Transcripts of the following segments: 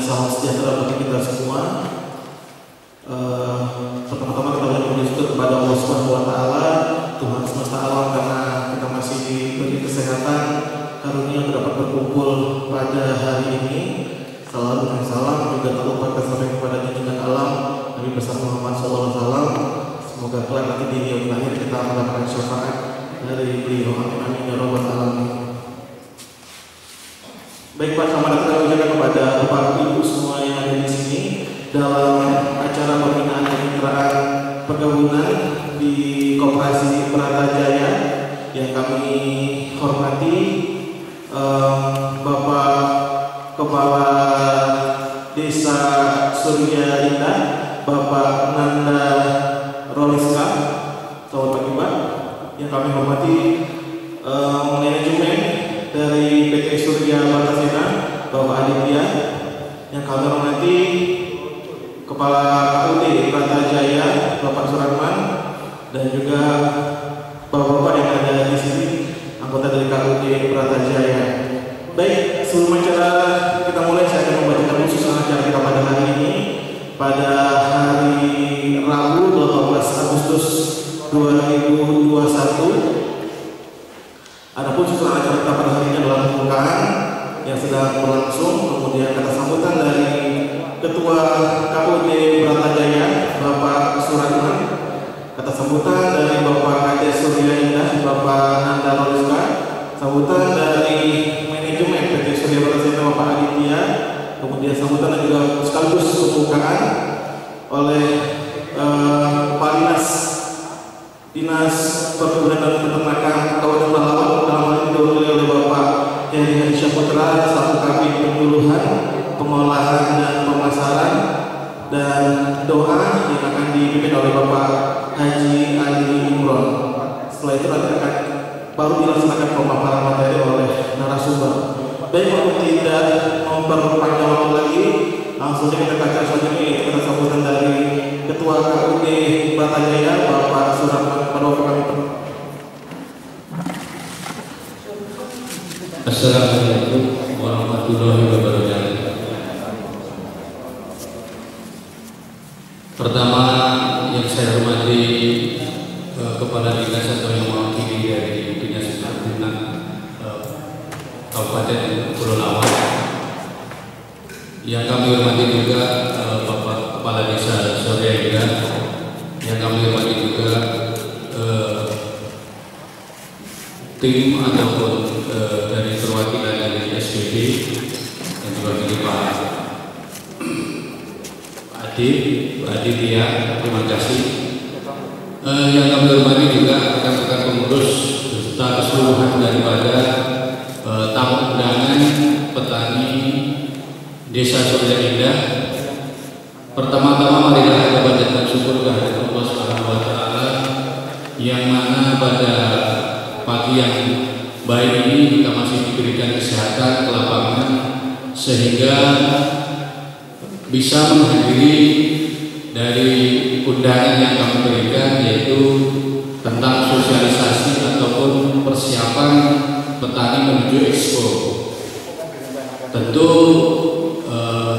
salam sejahtera bagi kita semua. Pertama-tama kita bersyukur juga kepada Allah Subhanahu wa taala, Tuhan semesta alam, karena kita masih diberi kesehatan, karunia dapat berkumpul pada hari ini. Salam dan salam juga tak lupa sampai kepada junjungan alam Nabi besar Muhammad SAW. Semoga kelak nanti di yaumil akhir kita mendapatkan syafaat dari beliau. Amin ya rabbal alamin. Baik Pak, selamat datang ucapkan kepada Bapak Ibu semua yang ada di sini dalam acara pembinaan kemitraan perkebunan di Koperasi Pratajaya yang kami hormati Bapak Kepala Desa Surya Indah, Bapak Nanda Roliska. Selamat pagi Pak. Yang kami hormati manajemen dari PT Surya Batasena, Bapak Aditya. Yang kami hormati Kepala KUD Pratajaya, Bapak Suratman, dan juga Bapak-bapak yang ada di sini, anggota dari KUD Pratajaya. Baik, sebelum acara kita mulai, saya akan membacakan khusus acara kita pada hari ini, pada hari Rabu 18 Agustus 2021. Adapun susunan acara kita pada hari ini adalah pembukaan yang sedang berlangsung, kemudian kata sambutan dari Ketua KUD Pratajaya, Bapak Suratman, kata sambutan dari Bapak Kades Surya Indah, Bapak Nanda Roliska, sambutan dari manajemen PT Surya Batasena, Bapak Aditya, kemudian sambutan dan juga sekaligus pembukaan oleh Kepala Dinas Perkebunan dan Peternakan Kabupaten Pelalawan, dalam hal ini diwakili oleh Bapak Heri Hadi Syaputra selaku Kabid Penyuluhan, Pengolahan dan Pemasaran, dan doa yang akan dipimpin oleh Bapak Haji Ali Imron. Setelah itu nanti akan baru dilaksanakan pemaparan materi oleh narasumber. Baik, untuk tidak memperpanjang waktu lagi, langsung saja kita baca selanjutnya, yaitu kita sambutan dari Ketua KUD Pratajaya, Bapak Suratman. Assalamualaikum warahmatullahi wabarakatuh. Pertama yang saya hormati Kepala Dinas atau yang mewakili dari Dinas Perkebunan Kabupaten Pulau Lawan. Yang kami hormati juga Bapak Kepala Desa Surya Indah. Yang kami hormati juga tim ataupun dari perwakilan dari SPB dan juga dari Pak Aditya, terima kasih. Yang kami hormati juga rekan-rekan pengurus serta keseluruhan daripada tamu undangan petani Desa Surya Indah. Pertama-tama marilah kita panjatkan syukur kehadirat Allah Subhanahu wa taala yang mana pada pagi yang baik ini kita masih diberikan kesehatan, kelapangan, sehingga bisa menghadiri dari undangan yang kami berikan, yaitu tentang sosialisasi ataupun persiapan petani menuju Expo. Tentu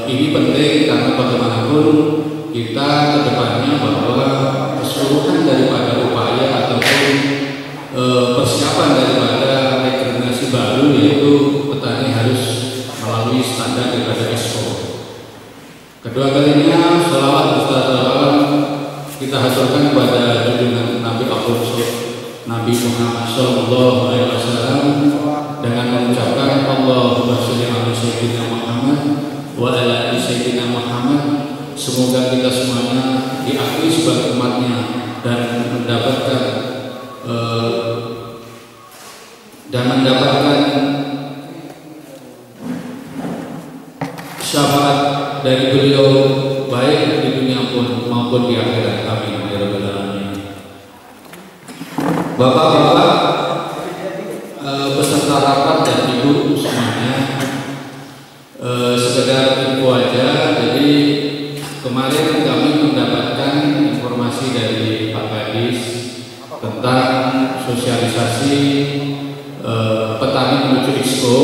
ini penting karena bagaimanapun kita kedepannya bahwa keseluruhan daripada upaya ataupun persiapan daripada regenerasi baru, yaitu petani harus melalui standar daripada Expo. Kedua kalinya sholawat berserta kita haturkan kepada junjungan Nabi Nabi Muhammad Sallallahu Alaihi Wasallam dengan mengucapkan Allahumma sholli ala sayyidina Muhammad wa ala ali sayyidina Muhammad. Semoga kita semuanya diakui sebagai umatnya dan mendapatkan syafaat dari beliau baik di dunia pun maupun di akhirat. Amin ya rabbal alamin. Bapak-bapak peserta rapat dan ibu semuanya, sekedar info aja. Jadi kemarin kami mendapatkan informasi dari Pak Kadis tentang sosialisasi petani menuju Expo.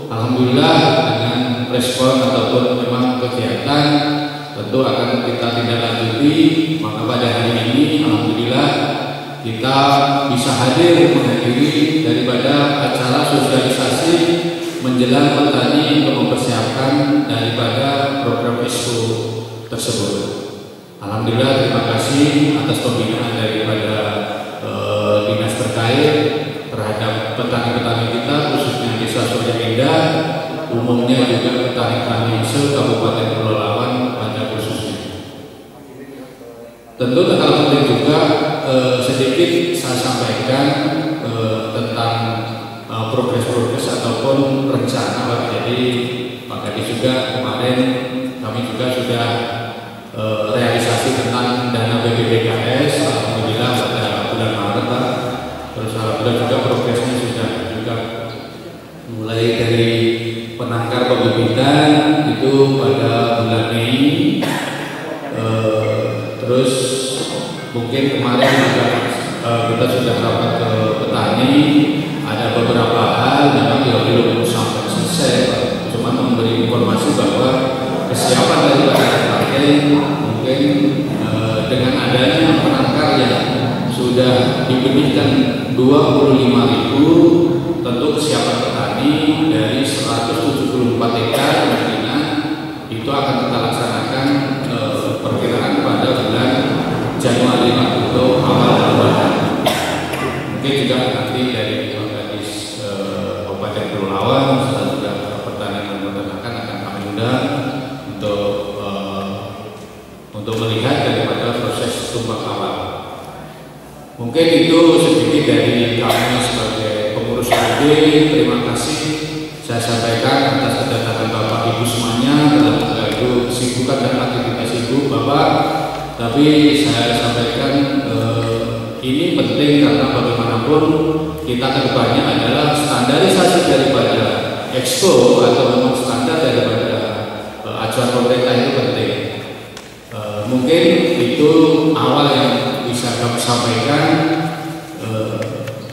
Alhamdulillah dengan respon ataupun memang kegiatan tentu akan kita tindak lanjuti. Maka pada hari ini alhamdulillah kita bisa menghadiri daripada acara sosialisasi menjelang petani untuk mempersiapkan daripada program expo tersebut. Alhamdulillah, terima kasih atas pembinaan daripada dinas terkait terhadap petani-petani kita, khususnya Desa Surya Indah, umumnya juga petani-petani se-Kabupaten Pulau Lawan pada khususnya. Tentu hal penting juga sedikit saya sampaikan tentang progres-progres ataupun rencana. Jadi Pak Kadis juga kemarin kami juga sudah realisasi tentang dana BPDKS, alhamdulillah pada bulan Maret Pak. Terus alhamdulillah juga progresnya sudah juga mulai dari penangkar pembibitan itu pada bulan Mei. Terus mungkin kemarin juga kita sudah rapat ke petani, ada beberapa hal memang belum sampai selesai, cuma memberi informasi bahwa kesiapan dari partai mungkin dengan adanya penangkar yang sudah dibenih 25.000, tentu kesiapan petani dari 174 hektar kemungkinan itu akan kita laksanakan perkiraan pada bulan Januari atau awal bulan. Mungkin juga nanti dari Kadis Kabupaten Pulau Lawan serta juga pertanian dan peternakan akan kami undang untuk melihat daripada proses tumbak awal. Mungkin itu sedikit dari kami sebagai pengurus RD. Terima kasih saya sampaikan atas kedatangan Bapak Ibu semuanya dalam mengganggu kesibukan dan aktivitas Ibu Bapak. Tapi saya sampaikan ini penting karena bagaimanapun kita kedepannya adalah standarisasi daripada expo atau memang standar daripada acuan pemerintah itu penting. Mungkin itu awal yang bisa kami sampaikan.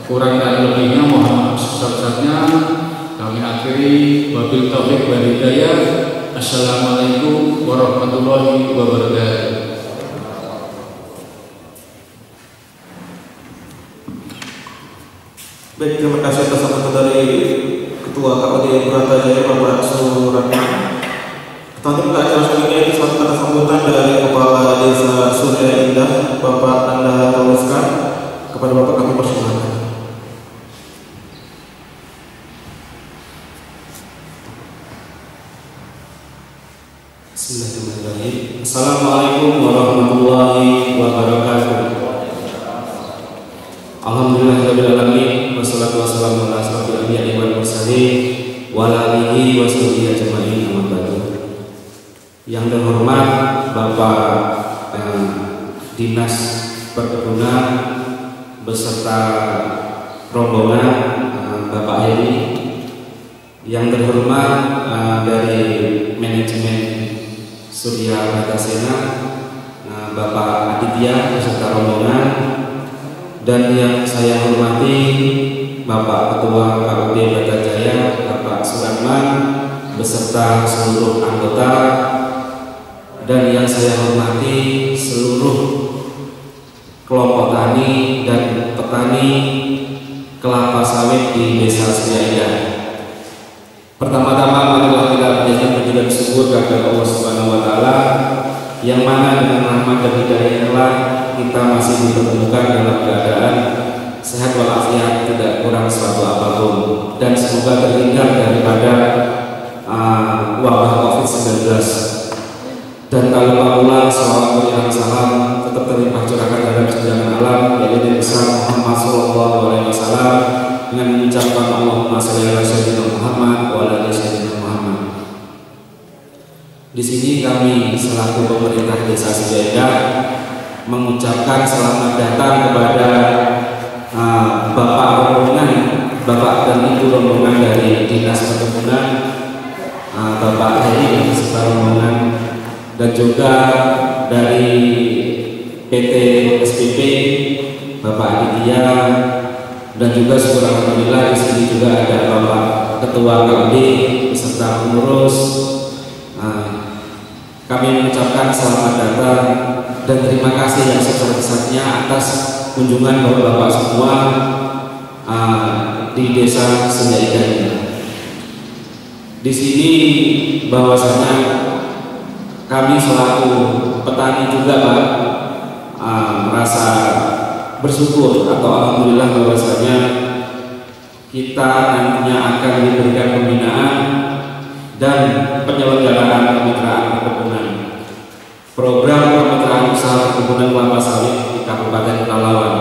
Kurang dan lebihnya mohon maaf sebesar-besarnya. Kami akhiri, wabil taufiq wal hidayah. Assalamualaikum warahmatullahi wabarakatuh. Baik, terima kasih atas sambutan dari Ketua KUD Bratajaya Bapak Suratman. Nanti kita acara selanjutnya itu kata sambutan dari Kepala Desa Surya Indah Bapak Anda tuliskan kepada Bapak kami persilakan. Bismillahirrahmanirrahim. Assalamualaikum warahmatullahi wabarakatuh. Alhamdulillahirabbil alamin wassalatu wassalamu ala asyrofil anbiya'i wal mursalin wa ala alihi wa sahbihi ajmain, amma ba'du. Yang terhormat Bapak Dinas Perkebunan beserta rombongan Bapak Heri, yang terhormat dari manajemen Surya Batasena Bapak Aditya beserta rombongan, dan yang saya hormati Bapak Ketua KUD Bratajaya Bapak Suratman beserta seluruh anggota, dan yang saya hormati seluruh kelompok tani dan petani kelapa sawit di Desa Surya Indah. Pertama-tama marilah kita panjatkan puji dan syukur kepada Allah Subhanahu wa taala yang mana dengan rahmat dan hidayahnya kita masih dipertemukan dalam keadaan sehat walafiat, tidak kurang suatu apapun, dan semoga terhindar daripada wabah COVID-19. Dan tak lupa pula salawat dan salam tetap terlimpah curahkan terhadap junjungan alam yaitu Nabi besar Muhammad SAW, dengan mengucapkan Allahumma shalli ala sayyidina Muhammad wa ala ali sayyidina Muhammad. Di sini kami selaku pemerintah Desa Surya Indah mengucapkan selamat datang kepada Bapak rombongan, Bapak dan Ibu rombongan dari Dinas Perkebunan, Bapak Heri beserta rombongan, dan juga dari PT SPP Bapak Aditya, dan juga syukur alhamdulillah di sini juga ada Bapak Ketua KUD beserta pengurus, kami mengucapkan selamat datang dan terima kasih yang sebesar-besarnya atas kunjungan Bapak-bapak semua di Desa Surya Indah ini. Di sini bahwasanya kami selaku petani juga Pak merasa bersyukur atau alhamdulillah bahwasanya kita nantinya akan diberikan pembinaan dan penyelenggaraan kemitraan perkebunan, program kemitraan usaha perkebunan kelapa sawit di Kabupaten Pelalawan.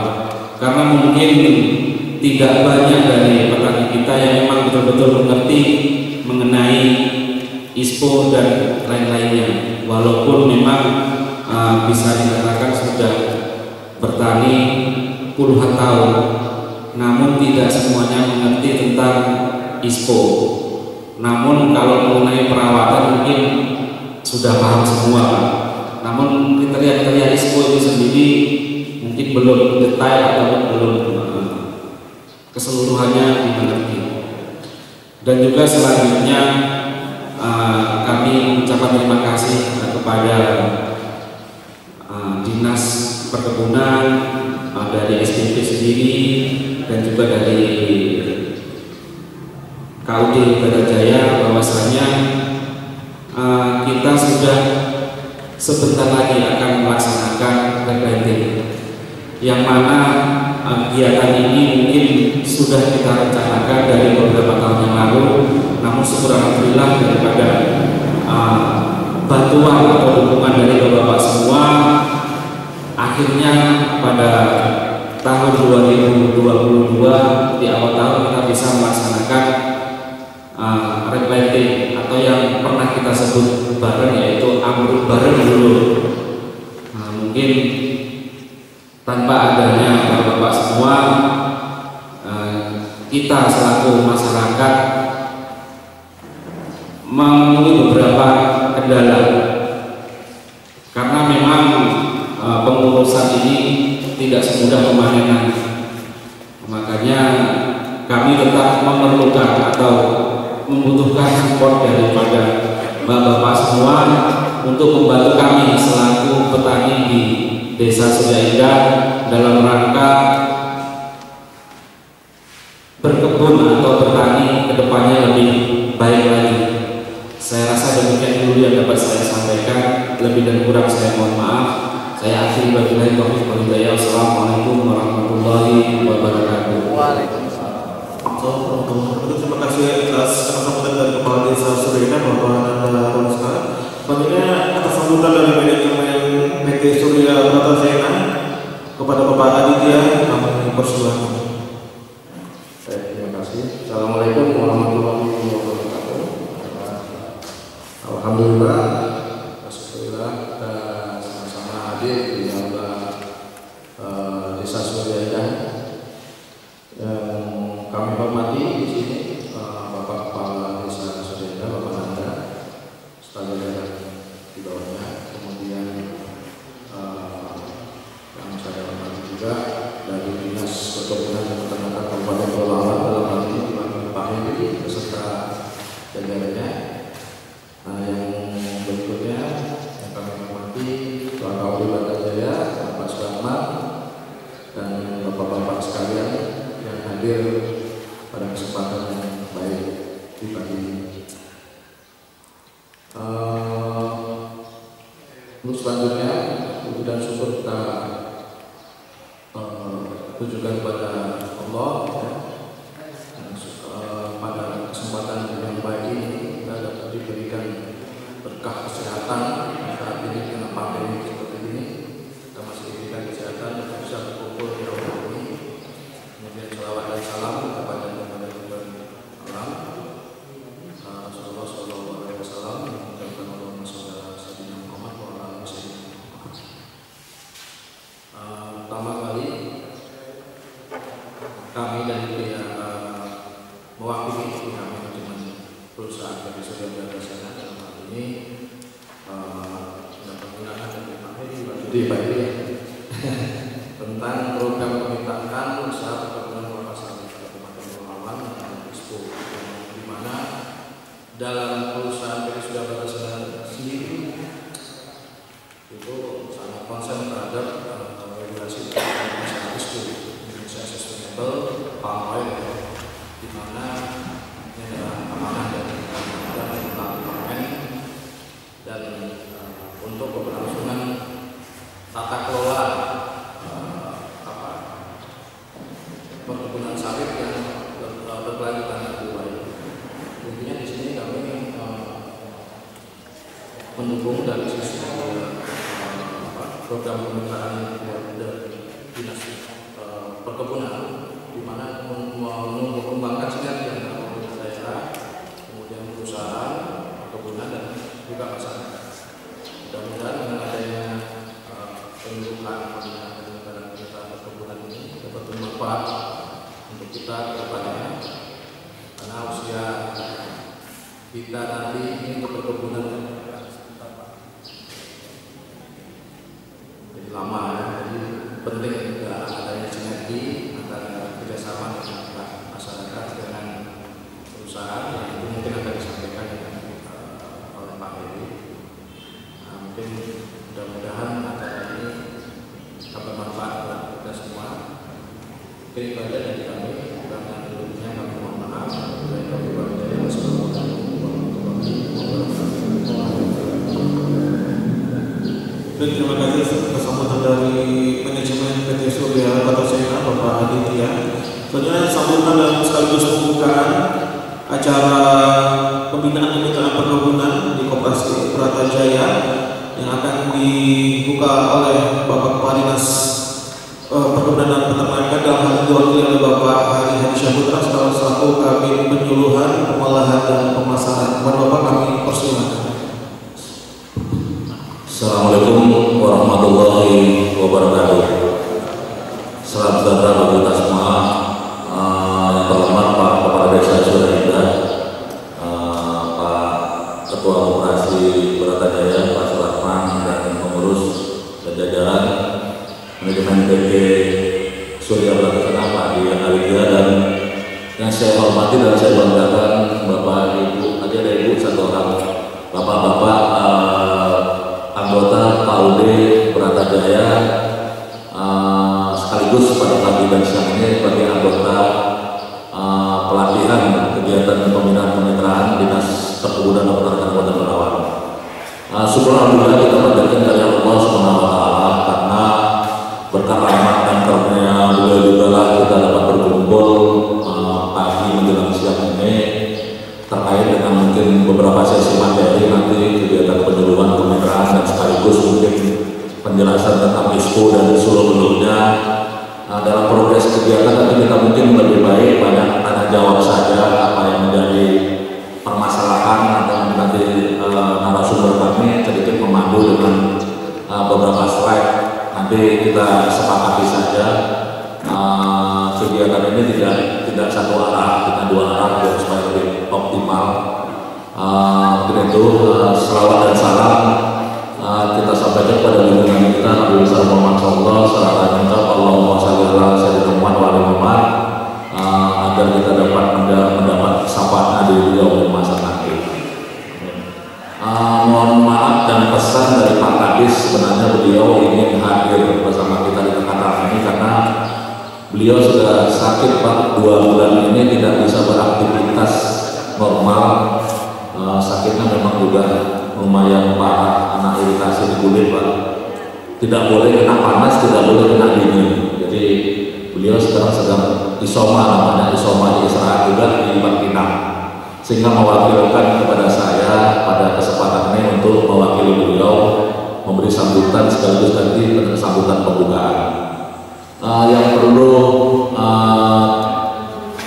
Karena mungkin tidak banyak dari petani kita yang memang betul-betul mengerti mengenai ISPO dan lain-lainnya, walaupun memang bisa dikatakan sudah bertani puluhan tahun, namun tidak semuanya mengerti tentang ISPO. Namun kalau mengenai perawatan mungkin sudah paham semua, namun kriteria-kriteria ISPO itu sendiri mungkin belum detail atau belum keseluruhannya dimengerti. Dan juga selanjutnya kami mengucapkan terima kasih kepada Dinas Perkebunan, dari SPP sendiri, dan juga dari KUD Bratajaya bahwasanya kita sudah sebentar lagi akan melaksanakan replanting, yang mana kegiatan ini mungkin sudah kita rencanakan dari beberapa tahun yang lalu, namun syukur alhamdulillah daripada bantuan atau dukungan dari Bapak semua, akhirnya pada tahun 2022 di awal tahun kita bisa melaksanakan replanting atau yang pernah kita sebut bareng, yaitu ambruk bareng dulu. Mungkin tanpa adanya Bapak semua, kita selaku masyarakat menemui beberapa kendala, karena memang pengurusan ini tidak semudah pemanenan. Makanya kami tetap memerlukan atau membutuhkan support daripada Bapak semua untuk membantu kami selaku petani di Desa Surya Indah dalam rangka berkebun atau bertani kedepannya lebih baik lagi. Saya rasa demikian dulu yang dapat saya sampaikan. Lebih dan kurang saya mohon maaf. Saya akhiri wabillahi taufiq wal hidayah. Assalamualaikum warahmatullahi wabarakatuh. Waalaikumsalam. Terima kasih atas sambutan dari Kepala Desa Surya Indah Bapak Nanda Ronuska. Selanjutnya atas sambutan dari manajemen PT Surya Bratajaya kepada Bapak Aditya, kami persilahkan. Terima kasih. Assalamualaikum warahmatullahi wabarakatuh. Alhamdulillah, alhamdulillah kita sama-sama hadir di aula Desa Surya Indah. Yang kami hormati di sini Bapak Kepala Desa Surya Indah, Bapak Nanda, serta jajaran di bawahnya. Kemudian yang saya hormati juga dari Dinas Perkebunan dan Peternakan Kabupaten Pelalawan, dalam hal ini Pak Hendy beserta jajarannya. Yang berikutnya yang kami hormati Pak KUD Bratajaya, Bapak Suratman, dan Bapak-bapak sekalian yang hadir pada kesempatan yang baik di pagi ini. Untuk selanjutnya, puji dan syukur kita tujukan kepada Allah, ya. Pada kesempatan yang baik ini kita dapat diberikan berkah kesehatan saat ini dengan pandemi seperti ini. Kita masih diberikan kesehatan dan bisa berkumpul di ruang ini. Kemudian salawat dan salam kepada Tuhan alam, Sallallahu Alaihi Wasallam, dan Allahumma sholli ala sayyidina Muhammad wa ala ali sayyidina Muhammad. Pertama kali kami dari pihak mewakili pihak manajemen perusahaan PT Surya Bratajaya dalam hal ini dapat menggunakan tentang program kemitraan usaha perkebunan kelapa sawit Kabupaten Pelalawan dan ISPO, di mana dalam perusahaan PT Surya Bratajaya sendiri untuk keberlangsungan tata kelola perkebunan sawit yang berkelanjutan lebih baik. Intinya di sini kami mendukung dari sisi program kemitraan dari dinas perkebunan, di mana mengembangkan sinergi antara pemerintah daerah, kemudian perusahaan perkebunan dan juga masyarakat. Mudah-mudahan dengan adanya penyuluhan pembinaan perkebunan ini dapat bermanfaat untuk kita ke depannya, karena usia kita nanti ini untuk perkebunan jadi lama ya. Jadi penting juga adanya sinergi antara kerjasama dengan masyarakat dengan perusahaan yang itu mungkin akan disampaikan oleh Pak Heri. Mungkin mudah-mudahan acara ini akan bermanfaat buat kita semua. Mungkin itu aja dari kami. Karena lebihnya kami mohon maaf. Dan terima kasih atas sambutan dari manajemen PT Surya Bratajaya Bapak Aditya. Selanjutnya sambutan dan sekaligus pembukaan acara pembinaan kemitraan perkebunan di Koperasi Bratajaya yang akan dibuka oleh Bapak Kepala Dinas Perkebunan dan Peternakan dalam hal diwakili oleh Bapak Hari Hadisyahputra selaku Kabin Penyuluhan, Pengolahan dan Pemasaran. Bapak kami persilakan. Assalamualaikum warahmatullahi wabarakatuh. Salam sejahtera bagi kita semua. Yang terhormat Pak Kepala Desa Surahinda, Pak Ketua Koperasi Bratajaya Pak Suratman, dan pengurus dan jajaran manajemen PT Surya Bratajaya Pak Adi Alidya, dan yang saya hormati dan saya banggakan Bapak Ibu, ada Ibu satu orang, Bapak-bapak anggota PAUD Bratajaya, sekaligus pada pagi dan siang ini sebagai anggota pelatihan kegiatan pembinaan kemitraan Dinas Perkebunan dan Peternakan Kabupaten Perawan. Syukur alhamdulillah kita panjatkan dari Allah Subhanahu wa taala, karena berkat rahmat dan karunia beliau juga lah kita dapat berkumpul pagi menjelang siang ini terkait dengan mungkin beberapa sesi materi nanti kegiatan penyuluhan kemitraan dan sekaligus mungkin penjelasan tentang ISPO dan seluruhnya. Dalam progres kegiatan nanti kita mungkin lebih baik banyak tanya jawab saja apa yang menjadi permasalahan, atau nanti narasumber kami sedikit memandu dengan beberapa slide. Nanti kita sepakati saja kegiatan ini tidak satu arah, kita dua arah biar supaya lebih optimal. Mungkin itu selawat dan salam kita sampaikan pada junjungan kita Nabi besar Muhammad sallallahu alaihi wasallam. Allahumma shalli ala sayyidina Muhammad wa ali Muhammad, agar kita dapat mendapat syafaat di yaumil mahsyar nanti. Mohon maaf dan pesan dari Pak Kadis, sebenarnya beliau ingin hadir bersama kita di tengah-tengah ini karena beliau sudah sakit Pak, 2 bulan ini tidak bisa beraktivitas normal. Sakitnya memang juga lumayan parah, anak iritasi di kulit Pak. Tidak boleh kena panas, tidak boleh kena dingin. Jadi beliau sekarang sedang isoma, namanya isoma di Israel juga di Bakinang, sehingga mewakilkan kepada saya pada kesempatan ini untuk mewakili beliau memberi sambutan sekaligus nanti sambutan pembukaan. Yang perlu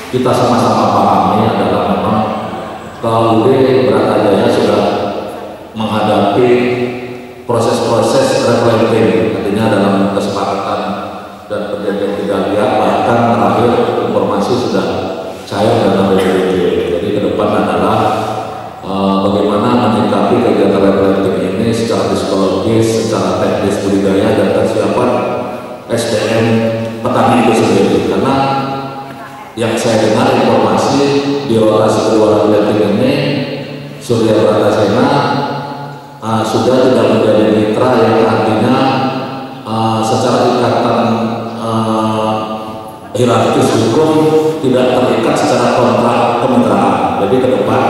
kita sama-sama pahami adalah memang PAUD Bratajaya sudah menghadapi proses-proses replanting, artinya dalam kesepakatan dan perjanjian 3 pihak, bahkan terakhir informasi sudah cair dalam BPJJ. Jadi ke depan adalah bagaimana menyikapi kegiatan replanting ini secara psikologis, secara teknis budidaya, dan kesiapan SDM petani itu sendiri. Karena yang saya dengar informasi di rotasi kedua replanting ini, Surya Bratajaya sudah tidak menjadi mitra, yang artinya secara ikatan hierarkis hukum tidak terikat secara kontrak kemitraan. Jadi ke depan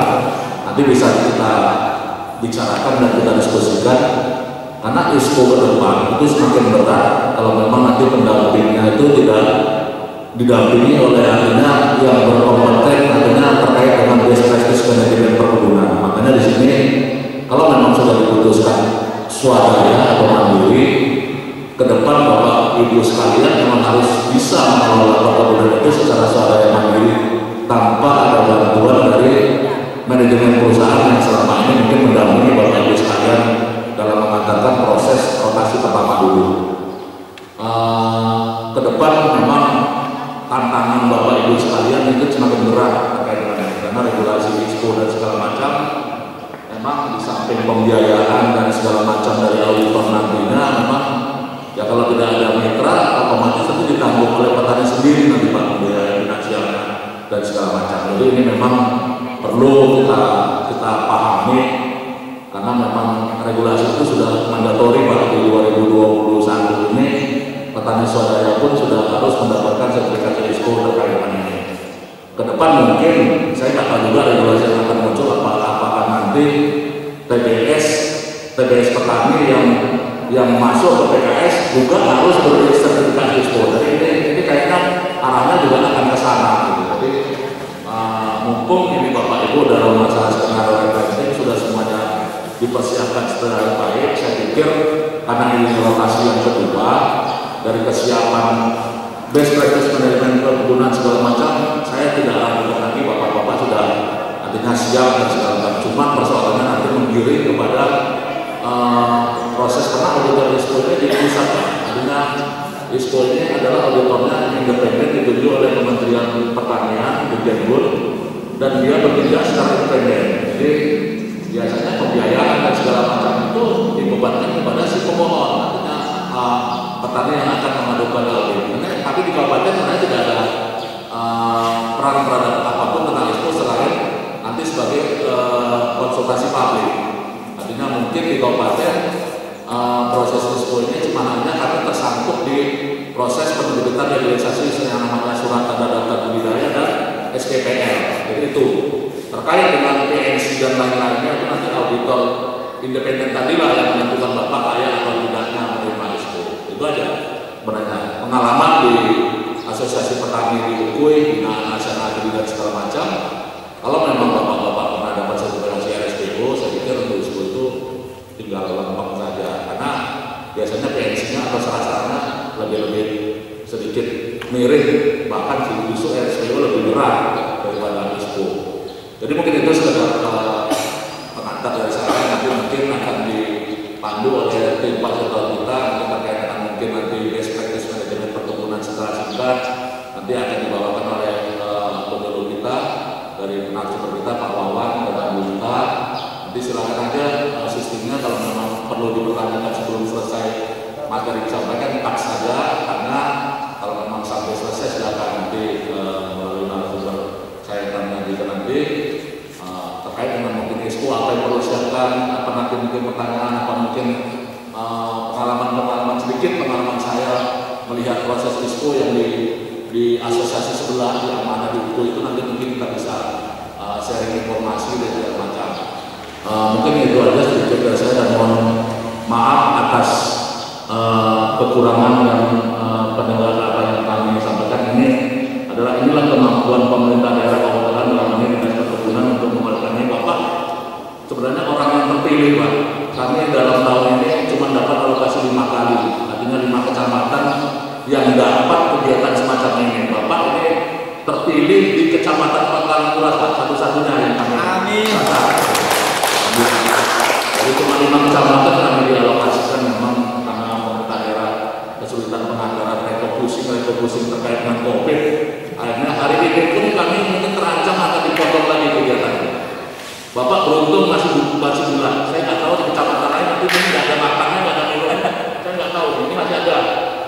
nanti bisa kita bicarakan dan kita diskusikan karena ISPO ke depan itu semakin berat kalau memang nanti pendampingnya itu tidak didampingi oleh ahlinya yang berkompeten artinya terkait dengan best practice manajemen perkebunan. Makanya di sini kalau memang sudah diputuskan swadaya atau mandiri, ke depan Bapak Ibu sekalian memang harus bisa mengelola perkebunan itu secara swadaya mandiri tanpa ada bantuan dari manajemen perusahaan yang selama ini mungkin mendampingi Bapak Ibu sekalian dalam mengantarkan proses rotasi pertama dulu. Ke depan memang tantangan Bapak Ibu sekalian itu semakin berat terkait dengan ini, karena regulasi ISPO dan segala macam memang di samping pembiayaan dan segala macam dari auditor nantinya memang ya kalau tidak ada mitra otomatis itu ditanggung oleh petani sendiri nanti Pak pembiayaan finansialnya dan segala macam. Jadi ini memang perlu kita pahami karena memang regulasi itu sudah mandatori Pak di 2021 ini. Petani swadaya pun sudah harus mendapatkan sertifikasi ISPO terkait dengan ini. Ke depan mungkin saya tak tahu juga regulasi yang akan muncul apakah nanti TBS petani yang masuk ke PKS juga harus bersertifikasi ISPO. Jadi ini kayaknya arahnya juga akan ke sana. Gitu. Jadi mumpung ini Bapak Ibu dalam masalah skenario referensi sudah semuanya dipersiapkan secara baik, saya pikir karena ini lokasi yang kedua. Dari kesiapan best practice manajemen perkebunan segala macam, saya tidak ragukan lagi bapak-bapak sudah artinya siap dan segala macam. Cuma persoalannya nanti menggiring kepada proses karena auditor ISPO ini di pusat. Artinya ISPO ini adalah auditornya independen ditunjuk oleh Kementerian Pertanian, Dirjenbud, dan dia bekerja secara independen. Jadi biasanya pembiayaan dan segala macam itu dibebankan kepada si pemohon. Artinya petani yang akan mengadukan audit. Tapi di kabupaten sebenarnya tidak ada peran apapun tentang ISPO selain nanti sebagai konsultasi publik. Artinya mungkin di kabupaten proses ISPO ini cuma hanya karena tersangkut di proses penerbitan legalisasi yang namanya surat tanda daftar budidaya dan SPPL. Jadi itu terkait dengan PNC dan lain-lainnya itu nanti auditor independen tadilah yang menentukan bapak layak atau tidaknya menerima ISPO. Itu aja sebenarnya pengalaman di asosiasi petani di UKUI, binaan nasional dan segala macam. Kalau memang bapak-bapak pernah dapat sertifikasi RSPO, saya pikir untuk ISPO itu tinggal lempeng saja, karena biasanya PNC-nya atau sarana lebih sedikit miring, bahkan justru RSPO lebih berat daripada ISPO. Jadi mungkin itu sekedar pengantar dari saya, nanti mungkin akan dipandu oleh tim konsultan kita terkait dengan mungkin nanti best practice manajemen perkebunan secara singkat nanti akan dibawakan oleh penyuluh kita dari penarasumber kita Pak Wawan dan Bu Yuta. Nanti silakan aja sistemnya kalau memang perlu dipertanyakan sebelum selesai materi disampaikan tak saja, karena kalau memang sampai selesai silakan nanti melalui narasumber saya tanya nanti terkait dengan mungkin ISPO apa yang perlu siapkan, apa nanti mungkin pertanyaan, apa mungkin pengalaman saya melihat proses ISPO yang di asosiasi sebelah di Amanah di UKUI itu nanti mungkin kita bisa sharing informasi dan segala macam. Mungkin itu aja sedikit dari saya dan mohon maaf atas kekurangan dan pendengar apa yang kami sampaikan. Inilah kemampuan pemerintah daerah Kabupaten dalam ini Dinas Perkebunan untuk melakukan ini. Bapak sebenarnya orang yang terpilih Pak. Kami dalam tahun ini cuma dapat alokasi 5 kali, artinya 5 kecamatan yang dapat kegiatan semacam ini. Bapak ini terpilih di Kecamatan Pangkalan Kuras Pak, satu-satunya yang kami. Amin. Jadi cuma 5 kecamatan kami dialokasikan memang karena pemerintah daerah kesulitan penganggaran refocusing terkait dengan COVID. Akhirnya hari ini pun kami mungkin terancam akan dipotong lagi kegiatannya. Bapak beruntung masih bulan. Saya nggak tahu di kecamatan lain nanti ini nggak ada makannya, nggak ada minum. Saya nggak tahu. Ini masih ada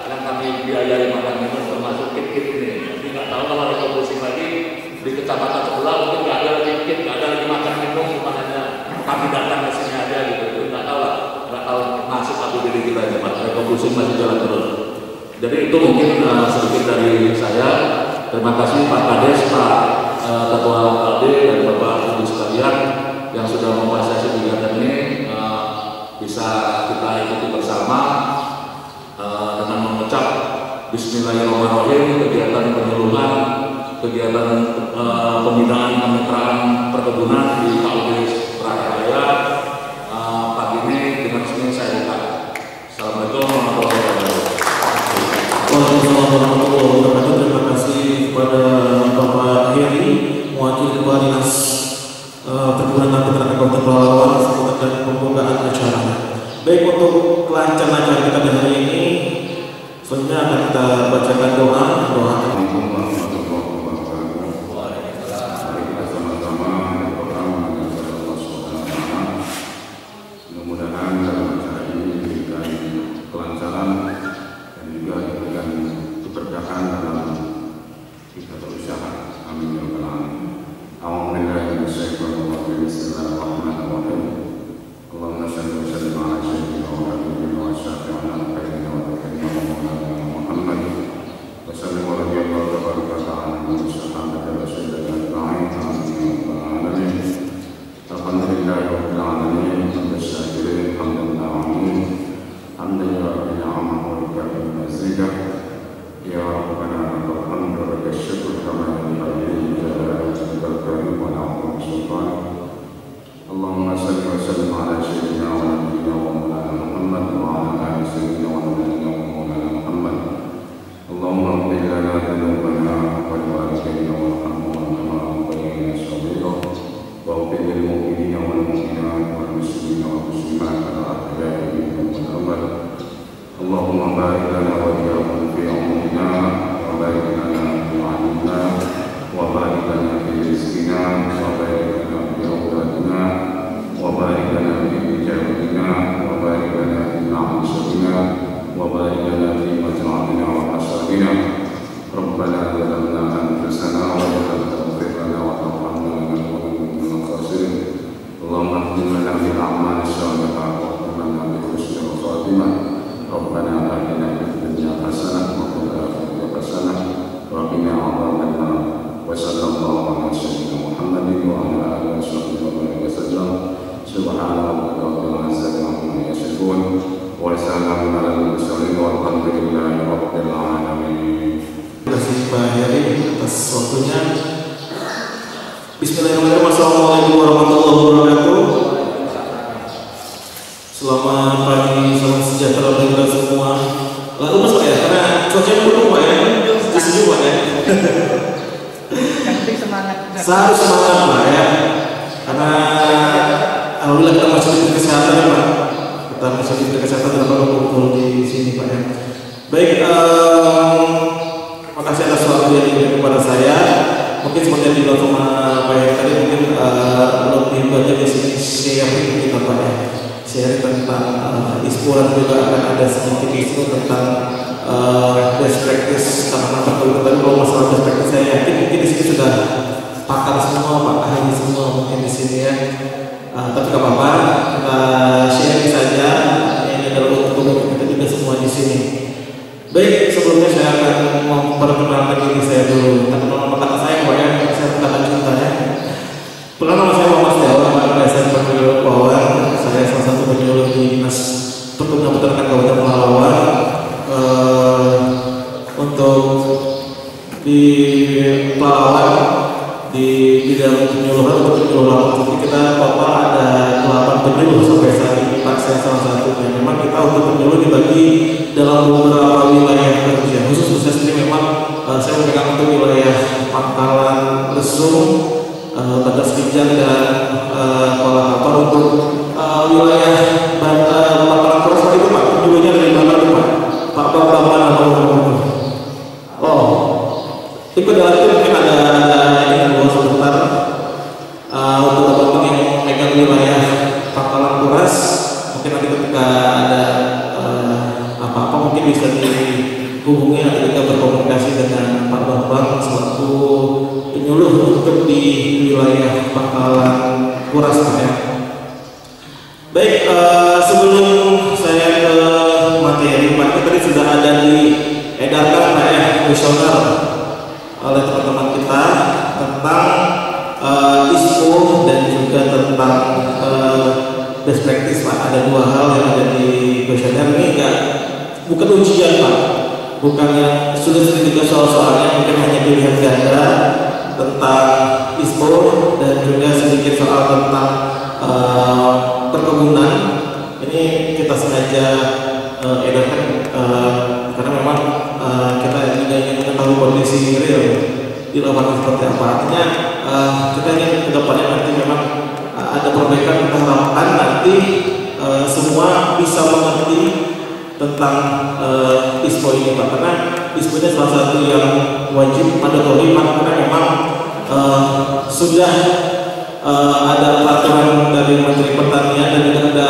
yang kami biayai makan minum termasuk kit-kit ini. Jadi nggak tahu kalau refocusing lagi di kecamatan sebelah mungkin nggak ada lagi kit, nggak ada lagi makan minum, cuma hanya kami datang ke sini aja gitu. Jadi nggak tahu lah, nggak tahu nasib APBD kita aja Pak. Refocusing masih jalan terus. Jadi itu mungkin sedikit dari saya. Terima kasih Pak Kades, Pak Ketua LD dan Bapak Ibu sekalian yang sudah memfasilitasi kegiatan ini bisa kita ikuti bersama dengan mengucap Bismillahirrahmanirrahim. Kegiatan penyuluhan, kegiatan pembinaan kemitraan perkebunan di KUD Bratajaya pagi ini dengan resmi saya buka. Assalamualaikum warahmatullahi wabarakatuh. Waalaikumsalam warahmatullahi wabarakatuh. Terima kasih kepada Bapak Heri, mewakili Kepala Dinas Perkebunan dan Peternakan Kabupaten Pelalawan dan pembukaan acara. Baik, untuk kelancaran acara kita di hari ini, selanjutnya akan kita bacakan doa. Bismillahirrahmanirrahim. Assalamualaikum warahmatullahi wabarakatuh. Selamat pagi, salam sejahtera bagi kita semua. Lalu mas Pak ya, karena cuacanya mendukung Pak ya, sejuk Pak ya. Yang penting semangat. Harus semangat Pak ya, karena alhamdulillah kita masih diberi kesehatan ya Pak. Kita masih diberi kesehatan dan berkumpul di sini Pak ya. Baik, makasih atas waktu yang diberikan kepada saya. Mungkin seperti yang dibilang sama Pak Heri tadi, mungkin lebih banyak di sini sharing kita Pak ya, sharing tentang ispuran, juga akan ada sedikit isu tentang best practice karena perkebunan. Tapi kalau masalah best practice saya yakin mungkin di sini sudah pakar semua, Pak ahli semua mungkin di sini ya. Tapi nggak apa-apa, kita sharing saja. Ini adalah untuk kita juga semua di sini. Baik, sebelumnya saya akan memperkenalkan diri saya dulu. Nama kata saya Pak ya, saya kata cinta ya. Perkenalkan nama saya Muhammad Setiawan, biasa dipanggil Wawan. Saya salah satu penyuluh di Dinas Perkebunan Peternakan Kabupaten Pelalawan. Untuk di Pelalawan di bidang penyuluhan untuk penyuluhan, jadi kita total ada 8 penyuluh sampai saat ini Pak, saya salah satunya. Memang kita untuk penyuluh dibagi dalam beberapa wilayah kerja. Khusus saya sendiri memang saya memegang untuk wilayah Pangkalan Lesung, Batas Kijang dan Kuala Kampar. Untuk wilayah Pangkalan Kuala itu Pak, penyuluhnya dari mana itu Pak? Pak mana? Oh, ikut dalam itu mungkin ada ini dua sebentar untuk teman-teman yang memegang wilayah Pangkalan Kuras. Mungkin nanti ketika ada apa-apa mungkin bisa dihubungi atau kita berkomunikasi dengan Pak Bambang selaku penyuluh untuk di wilayah Pangkalan Kuras Pak ya. Baik, sebelum saya ke materi Pak, tadi sudah ada diedarkan Pak ya, kuesioner oleh teman-teman kita tentang ISPO dan juga tentang best practice Pak. Ada dua hal yang ada di kuesioner ini bukan ujian Pak, bukan yang sulit-sulit juga soal-soalnya, mungkin hanya pilihan ganda tentang ISPO dan juga sedikit soal tentang perkebunan. Ini kita sengaja edarkan karena memang kita juga ingin mengetahui kondisi real di lapangan seperti apa. Artinya kita ingin ke depannya nanti memang ada perbaikan, kita harapkan nanti semua bisa mengerti tentang ISPO ini Pak, karena ISPO ini salah satu yang wajib mandatori Pak, karena memang sudah ada peraturan dari Menteri Pertanian dan juga ada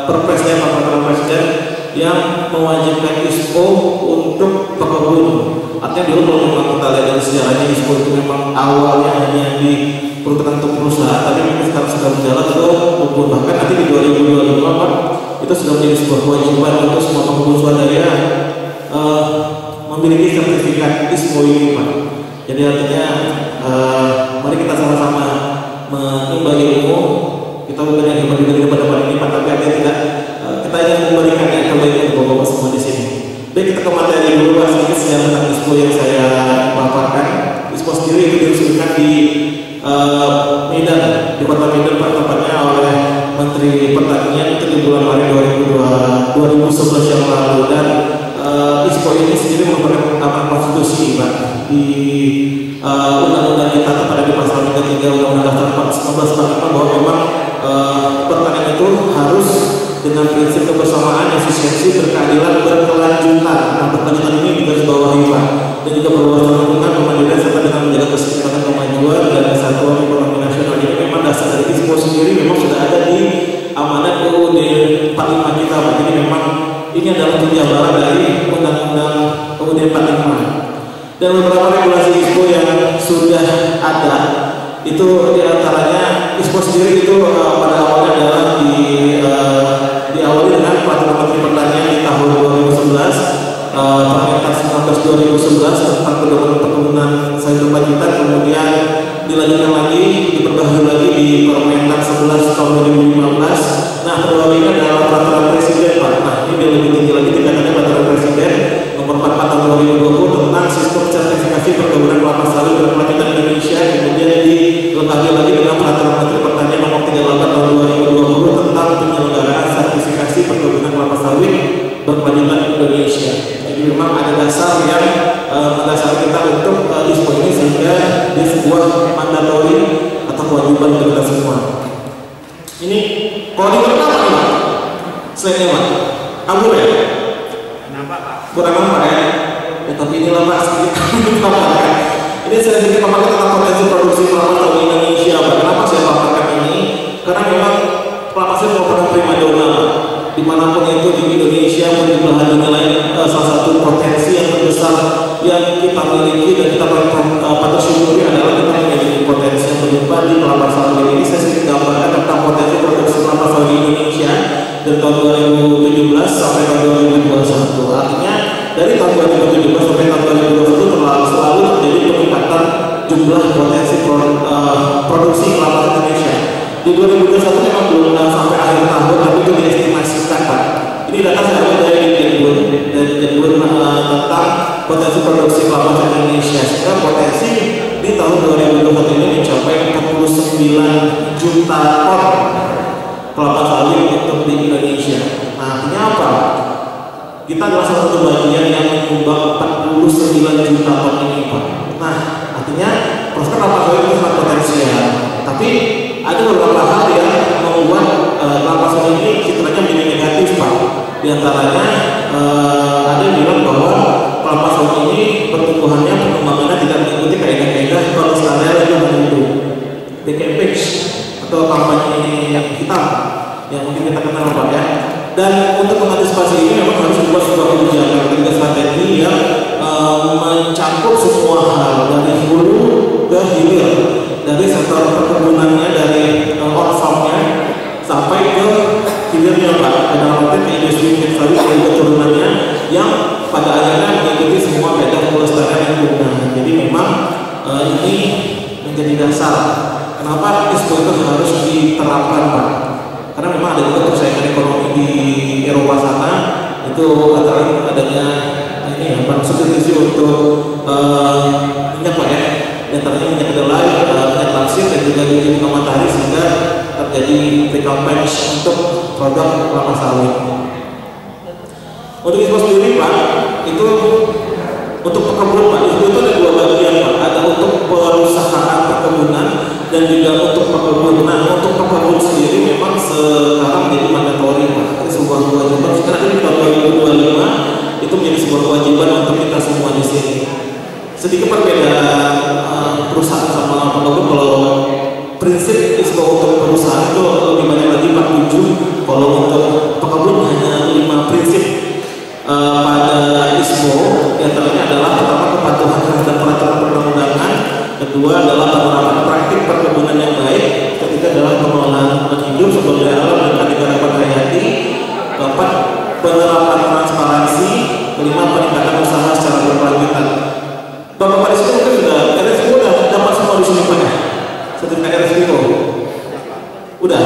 perpresnya Pak Peraturan Presiden yang mewajibkan ISPO untuk pekebun. Artinya dulu kalau memang kita lihat dari sejarahnya ISPO itu memang awalnya hanya diperuntukkan untuk perusahaan, tapi mungkin sekarang sudah berjalan ke pekebun. Bahkan nanti di 2025 Pak, itu sudah menjadi sebuah kewajiban untuk semua pekebun swadaya memiliki sertifikat ISPO ini Pak. Jadi artinya mari kita sama-sama mengimbangi ilmu. Kita bukan yang dibagi pada ini Pak, tapi artinya tidak kita ingin memberikan yang terbaik untuk bapak semua di sini. Baik, kita ke materi dulu Pak, sedikit sejarah tentang ISPO yang saya paparkan. ISPO sendiri itu diusulkan di Medan, di kota Medan Pak, tepatnya oleh Menteri Pertanian itu di bulan Maret 2011 yang lalu. Dan ISPO ini sendiri merupakan amanat konstitusi Pak di undang-undang kita, kepada di pasal 33 Undang-Undang Dasar 1945 bahwa memang pertanian itu harus dengan prinsip kebersamaan, efisiensi, berkeadilan, berkelanjutan. Nah, berkelanjutan ini digarisbawahi Pak, dan juga berwawasan lingkungan, kemandirian, serta dengan menjaga keseimbangan kemajuan dan kesatuan ekonomi nasional. Jadi memang dasar dari ISPO sendiri memang sudah ada di amanat UUD 45 kita Pak. Jadi memang ini adalah penjabaran dari Undang-Undang UUD 45. Dan beberapa regulasi ISPO yang sudah ada itu diantaranya ISPO sendiri itu pada awalnya adalah diawali dengan peraturan Menteri Pertanian di tahun 2011, Permentas 19/2011 tentang pedoman perkebunan sayur berkelanjutan, kemudian dilanjutkan lagi, diperbaharui lagi di Permentas 11 tahun 2015. Nah, kedua ini adalah peraturan Presiden Pak. Nah, ini lebih tinggi lagi tingkatannya, peraturan Presiden nomor 44 tahun 2020 tentang sistem sertifikasi perkebunan kelapa sawit berkelanjutan Indonesia, kemudian dilengkapi lagi dengan peraturan Menteri Pertanian nomor 38 tahun 2020 tentang penyelenggaraan sertifikasi perkebunan kelapa sawit berkelanjutan Indonesia. Jadi memang ada dasar yang mendasari kita untuk ISPO ini, sehingga di sebuah mandatori atau kewajiban untuk kita semua. Ini koordinator apa nih Pak? Selainnya Pak, kabur ya? Kenapa Pak? Kurang apa ya? Tapi inilah Pak, sedikit paparkan. Ini saya sedikit paparkan tentang potensi produksi kelapa sawit di Indonesia Pak. Kenapa saya paparkan ini? Karena memang kelapa sawit merupakan primadona dimanapun itu di Indonesia pun di belahan dunia lain. Salah satu potensi yang terbesar yang kita miliki dan kita patut syukuri adalah kita memiliki potensi yang berlimpah di kelapa sawit ini. Saya sedikit gambarkan tentang potensi produksi kelapa sawit di Indonesia dari tahun 2017 sampai tahun 2021. Artinya dari tahun 2017 sampai tahun 2021 selalu terjadi peningkatan jumlah potensi produksi kelapa sawit Indonesia. Di 2021 memang belum sampai akhir tahun, tapi itu diestimasikan Pak. Ini data saya ambil dari Jetwood tentang potensi produksi kelapa sawit Indonesia. Sehingga potensi di tahun 2021 ini mencapai 49 juta ton kelapa sawit untuk di Indonesia. Nah, artinya apa? Kita adalah salah satu bagian yang menyumbang 49 juta ton ini Pak. Nah, artinya proses kelapa sawit itu sangat potensial. Tapi ada beberapa hal yang membuat kelapa sawit ini citranya menjadi negatif Pak. Di antaranya ada yang bilang bahwa kelapa sawit ini pertumbuhannya, perkembangannya tidak mengikuti kaidah-kaidah pelestarian lingkungan hidup, BKPH atau kampanye yang hitam yang mungkin kita kenal Pak ya. Dan untuk mengantisipasi ini memang harus dibuat sebuah kebijakan dan strategi yang mencakup semua hal dari hulu ke hilir, dari sektor perkebunannya, dari on-farmnya sampai ke hilirnya Pak. Dalam arti ke industri minyak sawit dan keturunannya yang pada akhirnya mengikuti semua kaidah pelestarian lingkungan. Jadi memang ini menjadi dasar kenapa ISPO itu harus diterapkan Pak. Karena memang ada juga persaingan ekonomi di Eropa sana itu antara adanya ini apa substitusi untuk minyak Pak ya, antaranya minyak kedelai, minyak langsir dan juga minyak matahari sehingga terjadi trickle patch untuk produk kelapa sawit. Untuk ISPO sendiri Pak, itu untuk pekebun Pak, itu ada dua bagian Pak, ada untuk perusahaan perkebunan dan juga untuk pekebun. Nah, untuk pekebun sendiri memang sekarang jadi mandatori Pak, itu sebuah kewajiban. Sekarang di tahun 2025 itu menjadi sebuah kewajiban untuk kita semua di sini. Sedikit perbedaan perusahaan sama pekebun. Kalau prinsip ISPO untuk perusahaan itu lebih banyak lagi 47, kalau untuk pekebun hanya 5 prinsip. Pada ISPO diantaranya adalah pertama kepatuhan terhadap peraturan perundang-undangan, kedua adalah penerapan praktik perkebunan yang baik, ketiga adalah pengelolaan hidup sumber daya alam dan keanekaragaman hayati, keempat penerapan transparansi, kelima peningkatan usaha secara berkelanjutan. Bapak pada situ mungkin sudah RSPO udah dapat semua di sini Pak ya, sertifikat RSPO udah.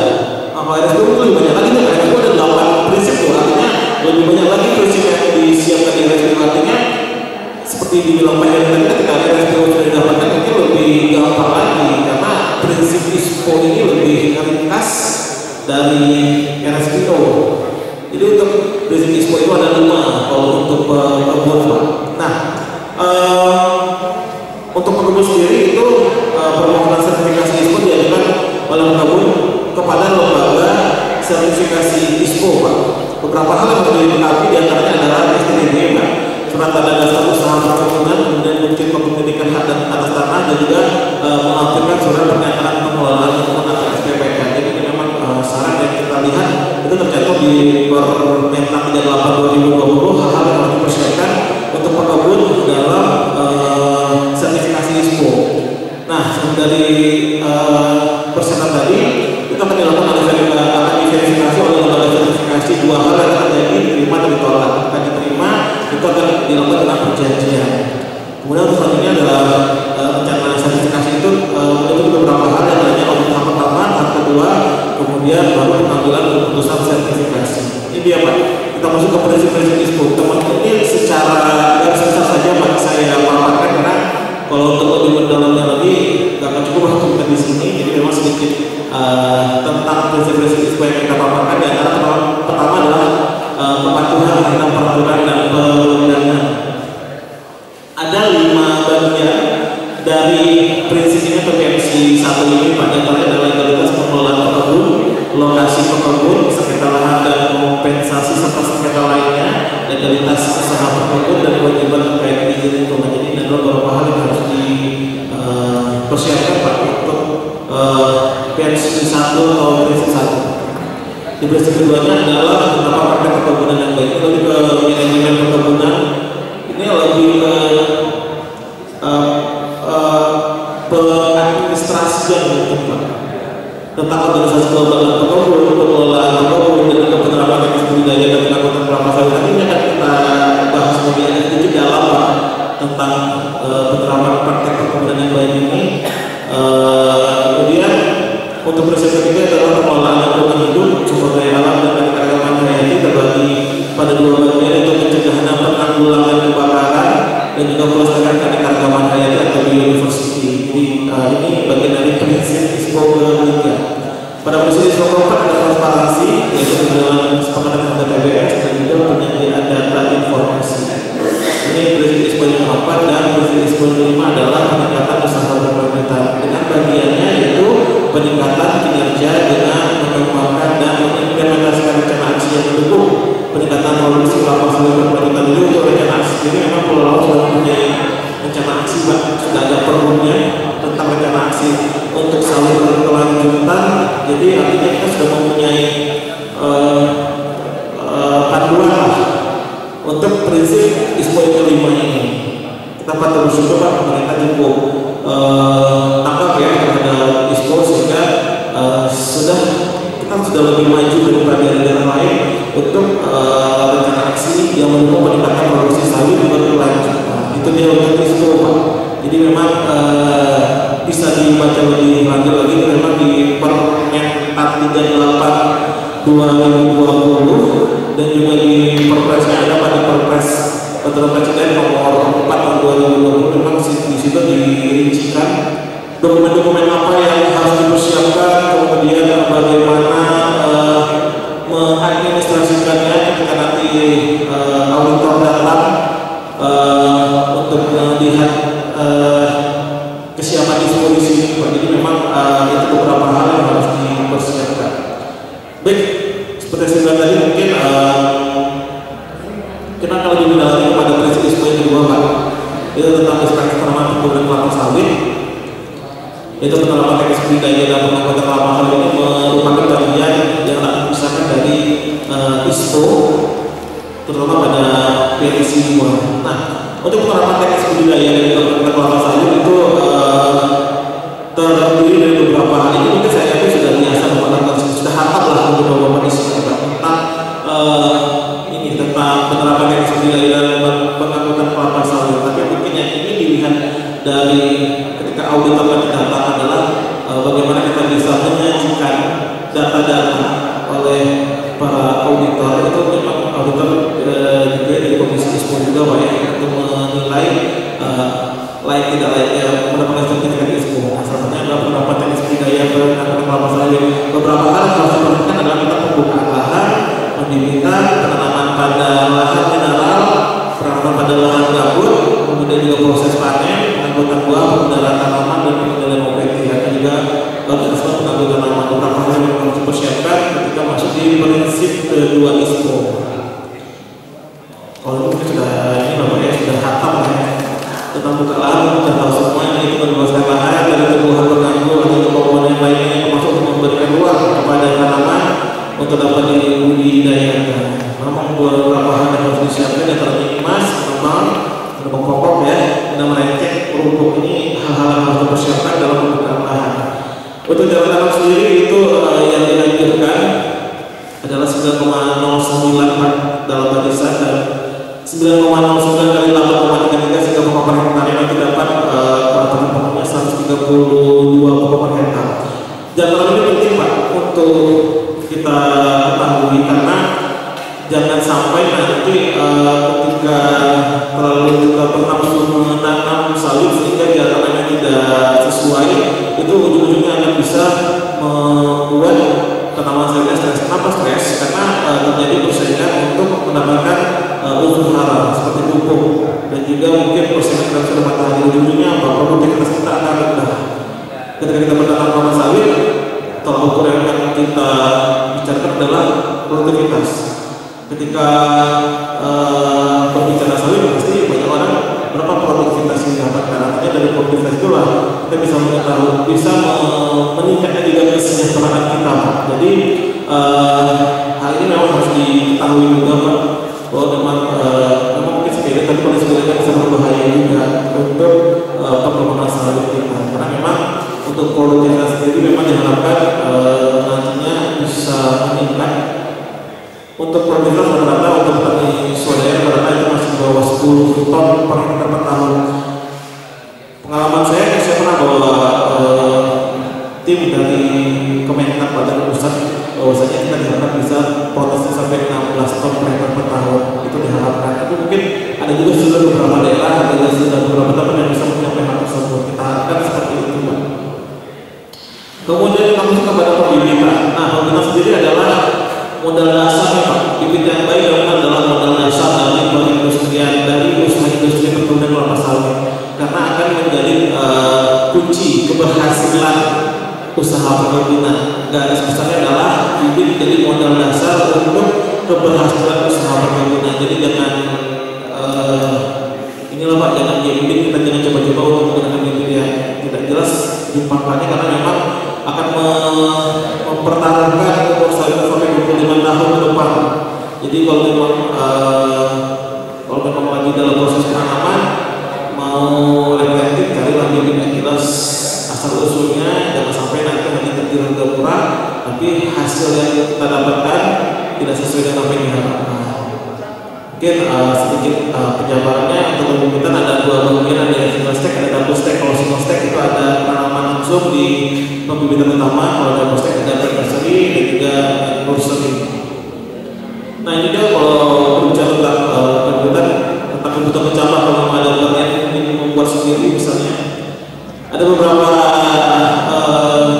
Apa RSPO itu lebih banyak lagi nih, RSPO ada 8 prinsip tuh, artinya lebih banyak lagi prinsip yang disiapkan di RSPO. Artinya seperti dibilang Pak Yen tadi, ketika RSPO sudah didapatkan ini lebih gampang lagi karena prinsip ISPO ini lebih ringkas dari RSPO. Jadi untuk prinsip ISPO itu ada 5 kalau untuk pekebun Pak. Nah, untuk pekebun sendiri itu permohonan sertifikasi ISPO diajukan oleh pekebun kepada lembaga sertifikasi ISPO Pak. Beberapa hal yang perlu dilengkapi diantaranya adalah STDB Pak, surat tanda dasar usaha perkebunan, kemudian bukti kepemilikan hak dan atas tanah, dan juga melampirkan surat pernyataan pengelolaan lingkungan atau SPPK. Jadi memang syarat yang kita lihat itu tercantum di Permentan 38/2020, hal-hal yang harus dipersiapkan untuk pekebun dalam sertifikasi ISPO. Nah, dari persyaratan tadi itu akan dilakukan akan diverifikasi oleh lembaga sertifikasi. Dua hal yang akan terjadi, diterima dan ditolak. Akan diterima itu akan dilakukan dengan perjanjian. Kemudian selanjutnya adalah rencana sertifikasi itu meliputi beberapa hal, yang lainnya audit tahap pertama, tahap kedua, kemudian baru pengambilan keputusan sertifikasi. Ini dia Pak, kita masuk ke prinsip-prinsip ISPO. Teman-teman ini secara garis besar saja Pak saya paparkan, karena kalau untuk lebih mendalamnya lagi nggak akan cukup waktu kita di sini. Jadi memang sedikit tentang prinsip-prinsip ISPO yang kita paparkan. Di antara pertama adalah kepatuhan terhadap peraturan dan perundangan. Ada 5 bagian dari prinsip ini atau PMC 1 ini Pak. Di antaranya adalah legalitas pengelolaan pekebun, lokasi pekebun, sengketa lahan dan kompensasi serta sengketa lainnya, legalitas usaha pekebun dan kewajiban terkait izin lingkungan. Jadi ini adalah beberapa hal yang harus dipersiapkan Pak untuk PMC 1 atau prinsip 1. Di prinsip keduanya adalah beberapa praktek perkebunan yang baik. Lebih ke manajemen perkebunan, ini lebih ke pengadministrasian mungkin Pak, tentang organisasi kelembagaan pekebun, pengelolaan pekebun, dan juga penerapan teknis budidaya dan penanggulangan kelapa sawit. Nanti ini akan kita bahas lebih sedikit dalam Pak tentang penerapan praktek perkebunan yang baik ini. Kemudian untuk prinsip ketiga adalah pengelolaan lingkungan hidup, sumber daya alam dan keanekaragaman hayati, terbagi pada 2 bagian, yaitu pencegahan dan penanggulangan kebakaran dan juga pelestarian keanekaragaman hayati atau biodiversity. Jadi ini bagian dari prinsip ISPO ketiga. Pada prinsip ISPO keempat ada transparansi, yaitu pengenalan kesepakatan terhadap PBS dan juga penyediaan data informasi. Ini prinsip ISPO yang keempat, dan prinsip ISPO yang 5 adalah peningkatan usaha berkelanjutan dengan bagiannya yaitu peningkatan kinerja dengan mengembangkan dan mengimplementasikan rencana aksi yang mendukung peningkatan produksi kelapa sawit berkelanjutan. Jadi untuk rencana aksi ini memang Pulau Laut sudah mempunyai rencana aksi Pak, sudah ada perumnya tentang rencana aksi untuk sawit berkelanjutan. Jadi artinya kita sudah mempunyai panduan untuk prinsip ISPO yang kelima ini. Kita patut bersyukur Pak, pemerintah cukup tanggap ya terhadap ISPO, sehingga kita sudah lebih maju daripada daerah lain untuk rencana aksi yang mendukung peningkatan produksi sawit berkelanjutan. Itu dia untuk ISPO Pak. Jadi memang bisa dibaca lebih lanjut lagi, itu memang di Permen 38/2020 dan juga di Perpresnya ada auditor datang untuk melihat kesiapan disposisi. Jadi memang itu beberapa hal yang harus dipersiapkan. Baik, seperti saya bilang tadi, mungkin kita akan lebih mendalami kepada prinsip dispo yang kedua, Pak. Itu tentang inspeksi tanaman perkebunan kelapa sawit. Itu penerapan teknis budidaya dan pengembangan kelapa sawit ini merupakan bagian yang tak terpisahkan dari ISPO, terutama pada PLC 2. Nah, untuk penerapan teknis budidaya dan pengembangan kelapa sawit itu terdiri dari beberapa hal. Ini mungkin saya yakin sudah biasa menggunakan, sudah hafal lah untuk beberapa isu tentang ini tentang penerapan teknis budidaya dan pengembangan kelapa sawit. Tapi mungkin yang ini dilihat dari ketika auditor tadi datang adalah bagaimana kita bisa menyajikan data-data oleh para auditor. Itu memang auditor juga dari komisi ISPO juga Pak ya, untuk menilai layak tidak layaknya mendapatkan sertifikat ISPO. Salah satunya adalah penerapan teknis budidaya pengembangan kelapa sawit. Beberapa hal yang harus diperhatikan adalah tentang pembukaan lahan, pembibitan, penanaman pada lahan mineral, penanaman pada lahan gambut, kemudian juga proses panen, pengangkutan buah, pengendalian tanaman dan pengendalian OPT. Ada juga bagaimana pengangkutan tanaman. Beberapa hal yang harus dipersiapkan ketika masuk di prinsip kedua ISPO. Kalau itu sudah ini namanya sudah hatam ya. Tentang buka lahan, sudah tahu semuanya itu meluaskan lahan dari tumbuhan terganggu atau komponen lainnya yang termasuk untuk memberikan ruang kepada tanaman untuk dapat dibudidayakan. Memang beberapa hal yang harus disiapkan yang terakhir mas, memang pokok ya, dan merancang rumput ini hal-hal yang harus dipersiapkan dalam pembukaan lahan. Untuk jarak tanam sendiri itu yang dianjurkan adalah 9,09 dalam barisan dan 9,09 kali 8,33 sehingga pokok per hektar yang nanti dapat peraturan pokoknya 132 pokok per hektar. Jarak ini penting Pak untuk kita ketahui karena jangan sampai nanti ketika terlalu kita bernafsu menanam sawit sehingga jaraknya tidak sesuai, itu ujung-ujungnya akan bisa membuat tanaman sawitnya stres. Kenapa stres? Karena terjadi persaingan untuk mendapatkan unsur hara seperti pupuk dan juga mungkin persaingan dalam sudah matahari. Ujung-ujungnya apa? Produktivitas kita akan rendah. Ketika kita bertanam tanaman sawit, tolak ukur yang akan kita bicarakan adalah produktivitas. Ketika berbicara sawit pasti banyak orang berapa produktivitas yang didapatkan. Artinya dari produktivitas itulah kita bisa mengetahui, bisa meningkatkan juga kesejahteraan kita. Jadi hal ini memang harus diketahui juga Pak, bahwa memang mungkin sepeda tapi kalau sepeda bisa berbahaya juga untuk perkembangan sawit kita. Karena memang untuk produktivitas sendiri memang diharapkan nantinya bisa meningkat. Untuk produktivitas rata-rata untuk petani swadaya rata-rata itu masih di bawah 10 ton per hektar per tahun. Pengalaman saya pernah bawa tim dari Kementan pada pusat, bahwasanya kita diharapkan bisa produksi sampai 16 ton per hektar per tahun. Itu diharapkan. Tapi mungkin ada juga sudah beberapa daerah, ada juga beberapa tempat yang bisa mencapai hal tersebut. Kita harapkan seperti itu Pak. Kemudian kita masuk kepada pembibitan. Nah, pembibitan sendiri adalah modal dasar Pak. Bibit yang baik adalah modal dasar dari perindustrian, dari usaha industri perkebunan kelapa sawit, karena akan menjadi kunci keberhasilan usaha perkebunan. Garis besarnya adalah bibit jadi modal dasar untuk keberhasilan usaha perkebunan. Jadi jangan inilah Pak, jangan bibit kita jangan coba-coba untuk menggunakan bibit yang tidak jelas dipakai, karena memang akan mempertaruhkan umur sawit sampai 25 tahun ke depan. Jadi kalau memang lagi dalam proses penanaman mau reflektif, carilah bibit yang jelas asal usulnya, jangan sampai nanti hanya tertiru kurang, tapi hasil yang kita dapatkan tidak sesuai dengan apa yang diharapkan. Mungkin sedikit penjabarannya untuk pembibitan ada dua bagian, ada yang single stack, ada double stack. Kalau single stack itu ada penanaman langsung di pembibitan utama, kalau double stack ada pre-nursery dan juga nursery. Nah ini dia kalau berbicara tentang pembibitan, tentang kebutuhan mencapai kalau ada bagian yang membuat sendiri misalnya, ada beberapa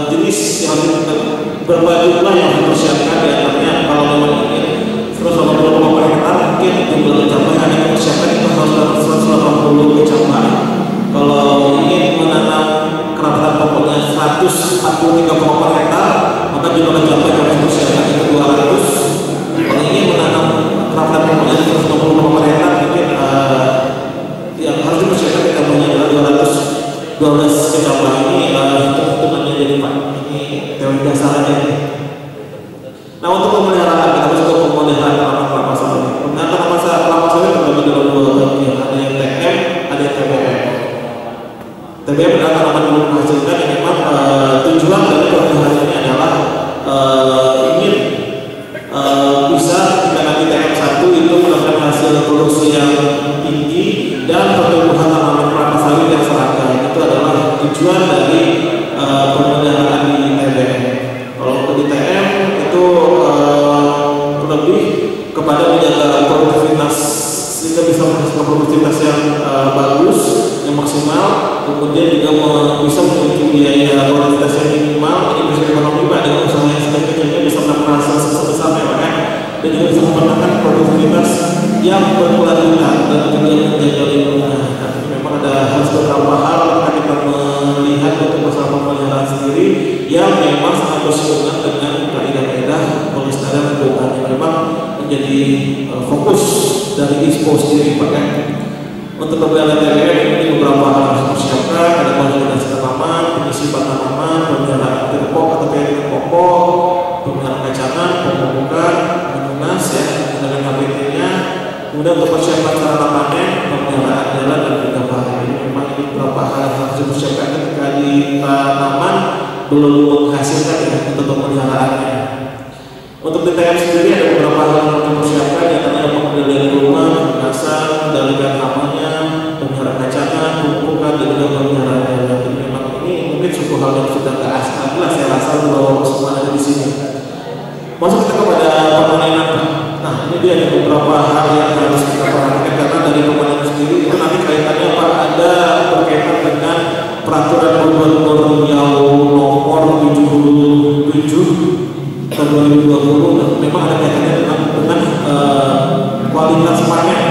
jenis yang beberapa jumlah yang dipersiapkan, di antaranya kalau memang ingin 180 per hektar produktivitas, sehingga bisa menghasilkan produktivitas yang bagus, yang maksimal, kemudian juga bisa memiliki biaya produktivitas yang minimal, ini bisa ekonomi Pak dengan usaha yang sedang kecilnya bisa mendapatkan hasil sebesar-besarnya Pak kan, dan juga bisa mendapatkan produktivitas yang berkelanjutan dan juga menjaga lingkungan. Tapi memang harus beberapa hal kita melihat untuk masalah pemeliharaan sendiri yang memang sangat bersinggungan dengan kaidah-kaidah pelestarian lingkungan yang memang menjadi fokus dari ISPO sendiri Pak kan. Untuk pemeliharaan TBM ini beberapa hal harus dipersiapkan, ada konsolidasi tanaman, penyisipan tanaman, pemeliharaan tirpok atau piring pokok, pemeliharaan kacangan, pemupukan, menunas ya, dengan HPT-nya. Kemudian untuk persiapan sarana panen, pemeliharaan jalan dan juga bahan. Ini memang ini beberapa hal yang harus dipersiapkan ketika di tanaman belum menghasilkan ya, untuk pemeliharaannya. Untuk di TM sendiri ada beberapa hal yang harus dipersiapkan, yang tadi pengendalian rumah, penasan, kendalikan namanya, pemeliharaan kacangan, pemupukan dan juga pemeliharaan jalan. Jadi memang ini mungkin suatu hal yang sudah tidak asing lah saya rasa kalau semua ada di sini. Masuk kita kepada pemanenan. Nah ini dia ada beberapa hal yang harus kita perhatikan karena dari pemanenan sendiri itu nanti kaitannya Pak ada berkaitan dengan peraturan gubernur yang nomor 77 tahun 2020 dan memang ada kaitannya dengan kualitas panen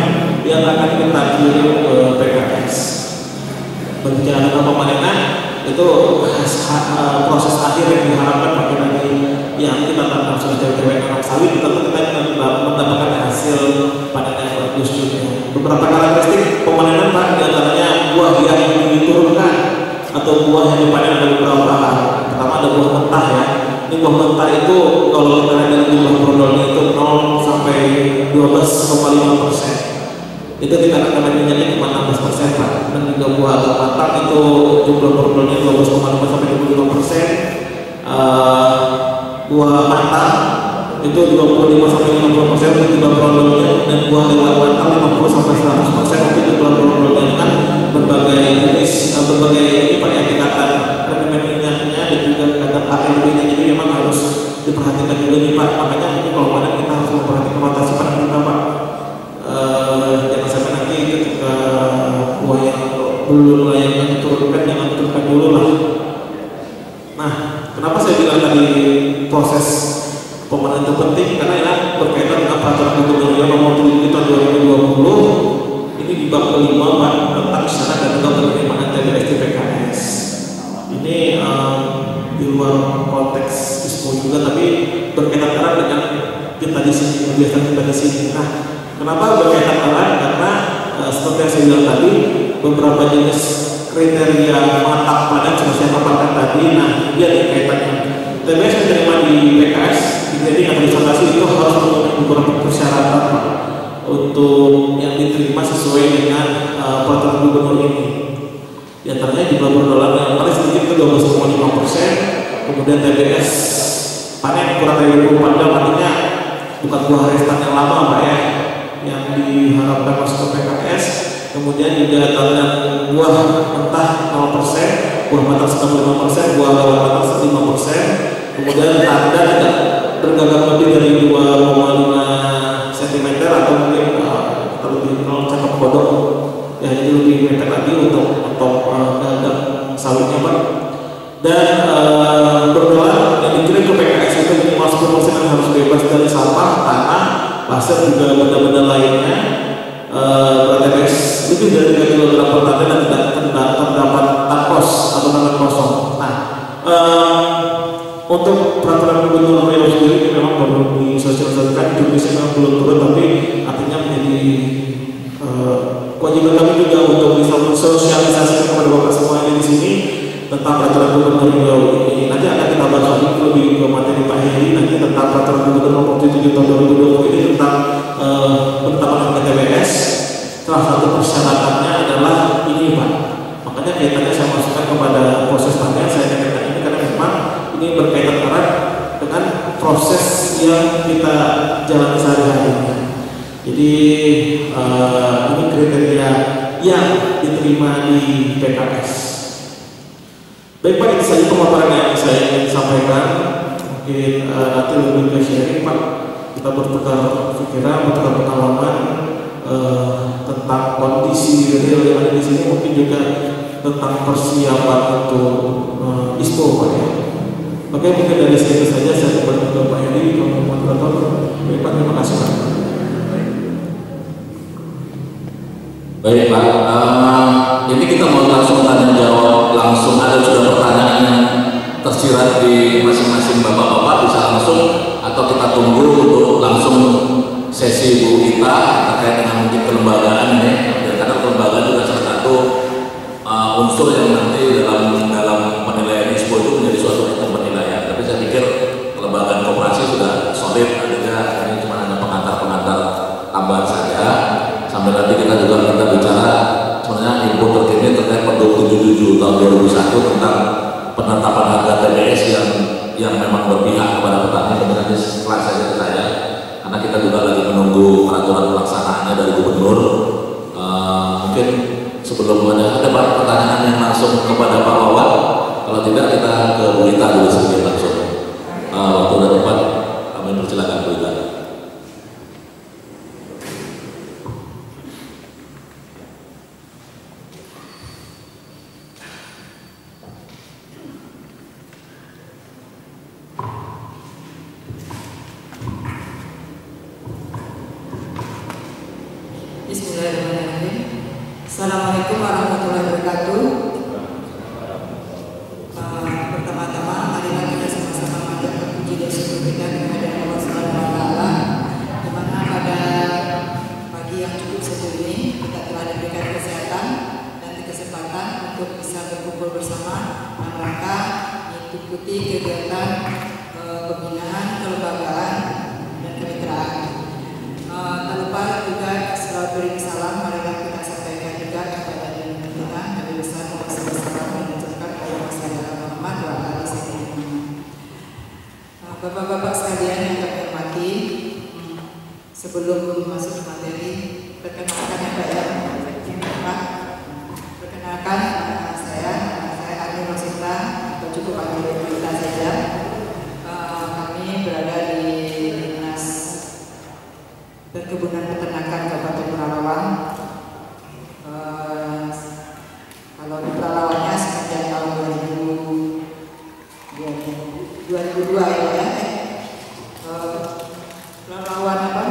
yang akan kita kirim ke PKS. Berbicara tentang pemanenan itu proses akhir yang diharapkan bagi nanti yang kita tanam sudah cewek tanam sawit tentu kita mendapatkan hasil panen yang bagus juga. Beberapa karakteristik pemanenan Pak diantaranya buah yang diturunkan atau buah yang dipanen ada beberapa hal. Pertama ada buah mentah ya. Ini buah mentah itu kalau kita lihat dari jumlah brodolnya itu 0 sampai 12,5%. Itu kita akan minyaknya cuma 16% Pak. Dan juga buah agak matang itu jumlah brodolnya 12,5 sampai 25%. Buah matang itu 25 sampai 50% untuk jumlah brodolnya, dan buah lewat matang 50 sampai 100% untuk jumlah brodolnya dengan berbagai jenis berbagai tingkatan rendemen minyaknya dan juga kadar air minyaknya. Jadi memang harus diperhatikan juga nih Pak. Makanya ini kalau panen kita harus memperhatikan rotasi panen kita Pak. Jangan sampai nanti ketika buah yang belum layak diturunkan jangan diturunkan dulu lah. Nah, kenapa saya bilang tadi proses pemanenan itu penting? Karena ya berkaitan dengan peraturan gubernur nomor 7 tahun 2020 ini di bab kelima Pak tentang syarat dan juga penerimaan TBS di PKS. Ini di luar konteks ISPO juga, tapi berkaitan erat dengan kita di sini, kebiasaan kita di sini. Nah, kenapa berkaitan erat? Karena seperti yang saya bilang tadi, beberapa jenis kriteria matang panen sudah saya paparkan tadi. Nah, dia ada kaitannya. TBS yang diterima di PKS, jadi administrasi itu harus memenuhi beberapa persyaratan Pak, untuk yang diterima sesuai dengan peraturan gubernur ini. Di antaranya jumlah berdolar yang paling sedikit itu 12,5%. Kemudian TBS panen kurang dari 24 jam, artinya bukan buah restan yang lama Pak ya, yang diharapkan masuk ke PKS. Kemudian juga tanda buah mentah 0%, buah matang 95%, buah lewat matang 5%. Kemudian tanda tidak bergagang lebih dari 2,5 cm atau mungkin terlebih kalau cakep kodok ya, jadi lebih mepet lagi untuk gagang sawitnya Pak. Dan berdoa yang dikirim ke PKS itu minimal 10% yang harus bebas dari sampah, tanah, pasir juga benda-benda lainnya. TBS lebih dari 3 kg per tanah dan tidak terdapat takos atau tanah kosong. Nah, untuk peraturan gubernur Riau sendiri memang baru disosialisasikan, jurnalnya memang belum turun, tapi artinya menjadi kewajiban kami juga untuk bisa mensosialisasikan kepada bapak semua yang di sini tentang peraturan gubernur Riau ini. Nanti akan kita bahas lagi lebih ke materi Pak Heri nanti tentang peraturan gubernur nomor 7 tahun 2020 ini tentang penetapan harga TBS. Salah satu persyaratannya adalah ini Pak. Makanya kaitannya saya masukkan kepada proses panen saya katakan ini karena memang ini berkaitan erat dengan proses yang kita jalani sehari-hari. Jadi ini kriteria yang diterima di PKS. Baik Pak, itu saja pemaparan yang saya ingin sampaikan. Mungkin nanti lebih ke sharing Pak, kita bertukar pikiran, bertukar pengalaman. kondisi real yang ada di sini, mungkin juga tentang persiapan untuk ISPO Pak ya. Oke, mungkin dari situ saja saya kembali ke Pak Hedi kalau moderator. Baik Pak, terima kasih Pak. Baik Pak, ini kita mau langsung tanya jawab langsung, ada sudah pertanyaan yang tersirat di masing-masing bapak-bapak, bisa langsung atau kita tunggu untuk langsung sesi Bu Ita terkait dengan mungkin kelembagaan ini, karena kelembagaan juga salah satu unsur yang nanti dalam penilaian ISPO itu menjadi suatu item penilaian. Tapi saya pikir kelembagaan koperasi sudah solid, artinya ini cuma hanya pengantar-pengantar tambahan saja. Sambil nanti kita juga bicara sebenarnya info terkini terkait Pergub 77 tahun 2001 tentang penetapan harga TBS yang memang berpihak kepada petani. Kemudian setelah saja ke saya, karena kita juga lagi menunggu peraturan pelaksanaannya dari gubernur. Mungkin sebelum ada pertanyaan yang langsung kepada Pak Wawan, kalau tidak kita ke Bu Ita dulu sedikit langsung. Waktu dan tempat kami persilakan Bu Ita. Bismillahirrahmanirrahim. Assalamualaikum warahmatullahi wabarakatuh. Pertama-tama marilah kita sama-sama mengucapkan puji dan syukur kita kepada Allah Subhanahu wa taala, di mana pada pagi yang cukup sejuk ini kita telah diberikan kesehatan dan kesempatan untuk bisa berkumpul bersama dalam rangka mengikuti kegiatan pembinaan, kelembagaan dan kemitraan. Tak lupa juga selalu beri salam, marilah kita sampaikan juga kepada kita Nabi besar Muhammad SAW mengucapkan Allah Subhanahu Muhammad wa ala sayyidina. Bapak-bapak sekalian yang kami hormati, sebelum masuk materi, perkenalkan ya Pak ya, perkenalkan saya Arni Rosita, atau cukup panggil kita saja. Kami berada di Dinas Perkebunan Peternakan Kabupaten Pelalawan. Kalau di Pelalawannya semenjak tahun 2002 ya. Pelalawan apa?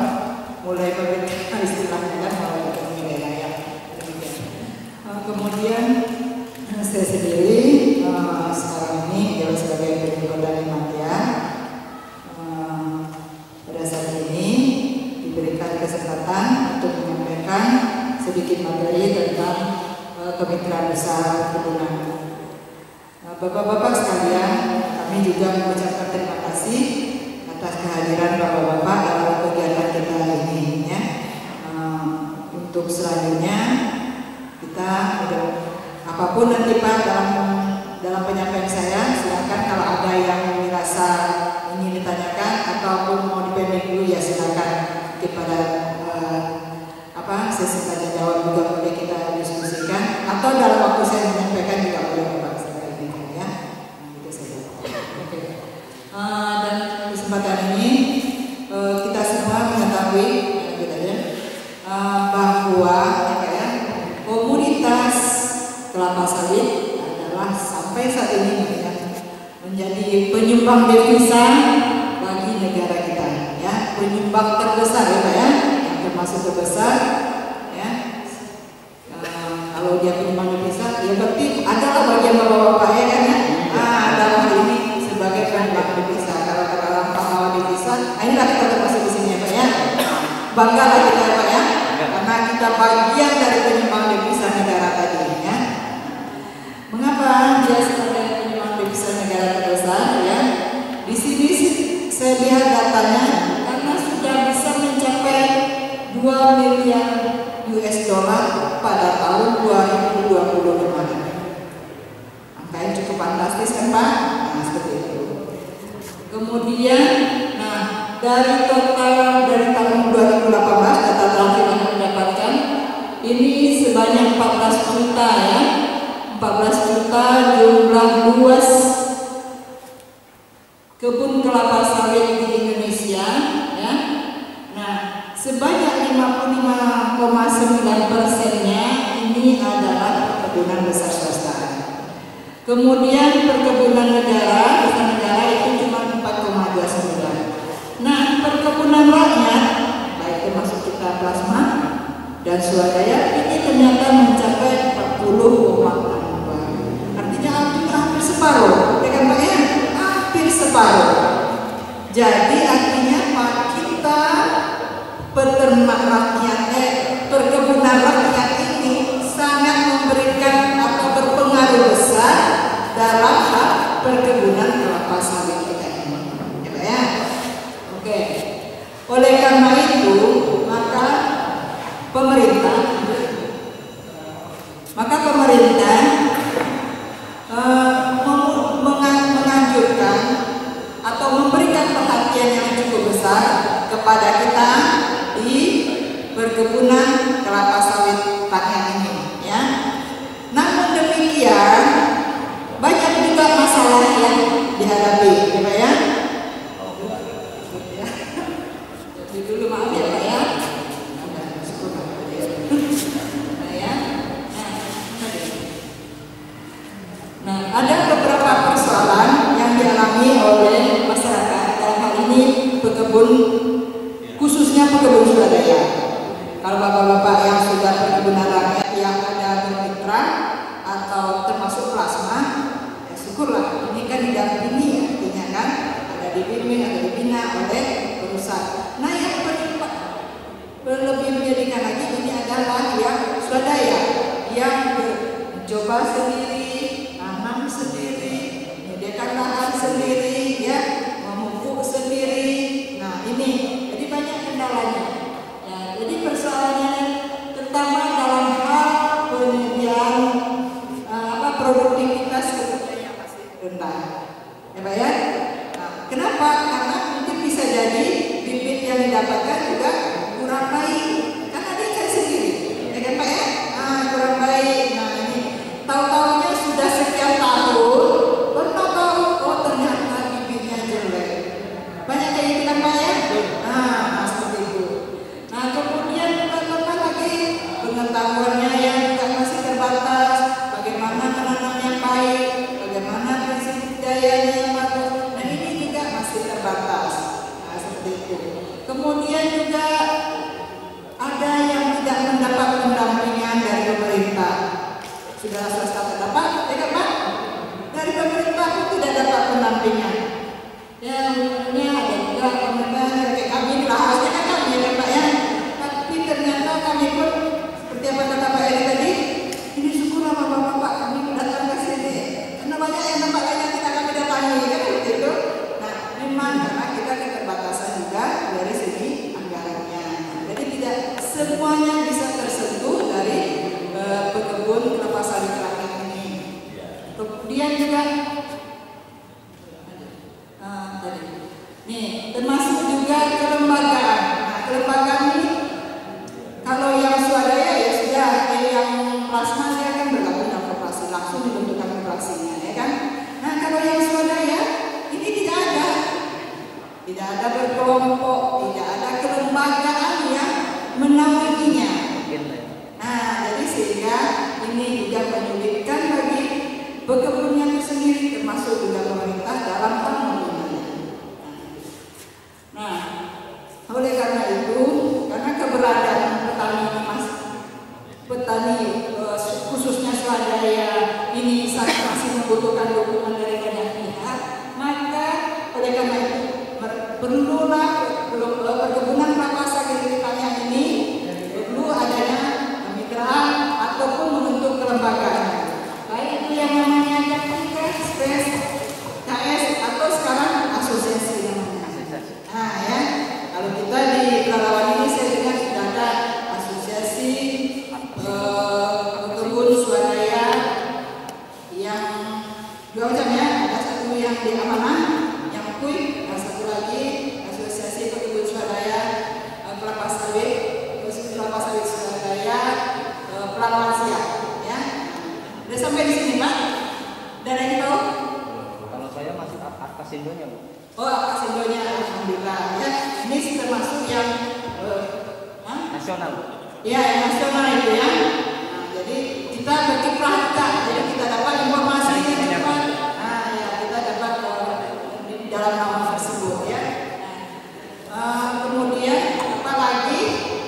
Mulai berbeda istilahnya kan, mulai wilayah. Kemudian saya sendiri sekarang ini menjabat sebagai Direktur Petani Mantia. Pada saat ini diberikan kesempatan untuk menyampaikan sedikit materi tentang kemitraan usaha perkebunan. Bapak-bapak sekalian, kami juga mengucapkan terima kasih atas kehadiran bapak-bapak dalam kegiatan kita ini ya. Untuk selanjutnya kita apapun nanti Pak dalam penyampaian saya, silakan kalau ada yang merasa ingin ditanyakan ataupun mau dipending dulu ya silakan kepada sesi tanya jawab juga boleh kita diskusikan, atau dalam waktu saya menyampaikan juga boleh Bapak sekali ya. Itu saja. Oke. Dan kesempatan ini kita semua mengetahui bahwa komunitas kelapa sawit adalah sampai saat ini menjadi penyumbang devisa bagi negara kita ya, penyumbang terbesar ya Pak ya, yang termasuk terbesar ya. Kalau dia penyumbang devisa ya berarti adalah bagian bapak-bapak ya kan ya. Dalam hal ini sebagai penyumbang devisa, kalau dalam pahlawan devisa, inilah kita termasuk di sini ya Pak ya. Banggalah kita ya Pak ya, karena kita bagian dari penyumbang devisa negara tadi ya. Mengapa dia sebagai penyumbang devisa negara terbesar ya? Di sini saya lihat datanya karena sudah bisa mencapai 2 miliar US dollar pada tahun 2020 kemarin. Angka yang cukup fantastis kan Pak? Nah seperti itu. Kemudian, dari total dari tahun 2018 data terakhir yang kami dapatkan ini sebanyak 14 juta ya. 14 juta jumlah luas kebun kelapa sawit di Indonesia ya. Nah, sebanyak 50% 55,9%-nya ini adalah perkebunan besar swasta. Kemudian perkebunan negara, besar negara itu cuma 4,29. Nah, perkebunan rakyat, baik termasuk kita plasma dan swadaya, ini ternyata mencapai 40,62. Artinya hampir separuh, ya kan Pak ya? Hampir separuh. Jadi artinya Pak, kita peternak rakyat, perkebunan rakyat ini sangat memberikan atau berpengaruh besar dalam hal perkebunan kelapa sawit kita ini, ya Pak ya? Oke. Oleh karena itu, maka pemerintah menganjurkan atau memberikan perhatian yang cukup besar kepada kita di perkebunan kelapa sawit rakyat ini, ya. Namun demikian, banyak juga masalah yang dihadapi, ya Pak ya. Jadi dulu maaf ya Pak ya. Nah, ada beberapa persoalan yang dialami oleh masyarakat dalam hal ini pekebun, khususnya pekebun swadaya. Kalau bapak-bapak yang sudah perkebunan rakyat yang ada bermitra atau termasuk plasma, ya syukurlah, ini kan didampingi ya, artinya kan ada dibimbing, ada dibina oleh perusahaan. Nah, yang lebih menjadikan lagi ini adalah yang swadaya, yang mencoba sendiri, nanam sendiri, menyediakan lahan sendiri, ya, memupuk sendiri. Nah, ini jadi banyak kendalanya. Ya, jadi persoalannya terutama dalam hal penyediaan produktivitas kedelainya masih rendah, ya Pak ya. Nah, kenapa? Karena mungkin bisa jadi bibit yang didapatkan juga kurang baik, karena dia cari sendiri, ya kan Pak ya. Nah, kurang baik. Nah, ini tahu-tahunya sudah sekian tahun, baru tahu, oh ternyata bibitnya jelek. Banyak kayak gitu kan Pak ya. Nah, seperti itu. Nah, kemudian teman-teman lagi pengetahuannya yang juga masih terbatas, bagaimana menanam yang baik, bagaimana prinsip budayanya yang bagus. Nah, ini juga masih terbatas. Nah, seperti itu. Kemudian juga ada yang tidak mendapat pendampingan dari pemerintah. Sudah swasta terdapat, ya kan Pak? Dari pemerintah pun tidak dapat pendampingan. Ya, umumnya ada juga pemerintah kayak kami lah, harusnya kan kami ya Pak ya. Tapi ternyata kami pun seperti apa kata Pak Eri tadi, ini syukurlah bapak-bapak kami datang ke sini. Karena banyak yang tempat lain yang tidak kami datangi, kan seperti itu. Nah, memang karena kita keterbatasan juga dari segi anggarannya. Jadi tidak semuanya bisa tersentuh dari pekebun kelapa sawit rakyat ini. Kemudian juga nih, termasuk juga kelembagaan. Nah, kelembagaan ini kalau yang swadaya ya sudah, yang plasma dia akan bergabung dalam koperasi, langsung dibentukkan koperasinya, ya kan? Nah, kalau yang swadaya ini tidak ada berkelompok, tidak ada kelembagaan yang menaunginya. Nah, jadi sehingga ini juga menyulitkan bagi pekebunnya itu sendiri, termasuk juga pemerintah dalam hal menggunakannya. Nah, oleh karena itu, karena keberadaan petani khususnya swadaya ini masih membutuhkan dukungan dari banyak pihak, maka oleh karena itu perlulah perkebunan kelapa sawit rakyat ini perlu adanya kemitraan ataupun membentuk kelembagaan, baik itu yang namanya KS atau sekarang asosiasi namanya. Nah ya, kalau kita di Pelalawan ini saya dengar sudah ada asosiasi pekebun swadaya yang nasional. Ya, yang nasional itu ya. Nah, jadi kita berkiprah kita, jadi kita dapat informasinya cepat. Nah, ya kita dapat di dalam nama tersebut ya. Kemudian apalagi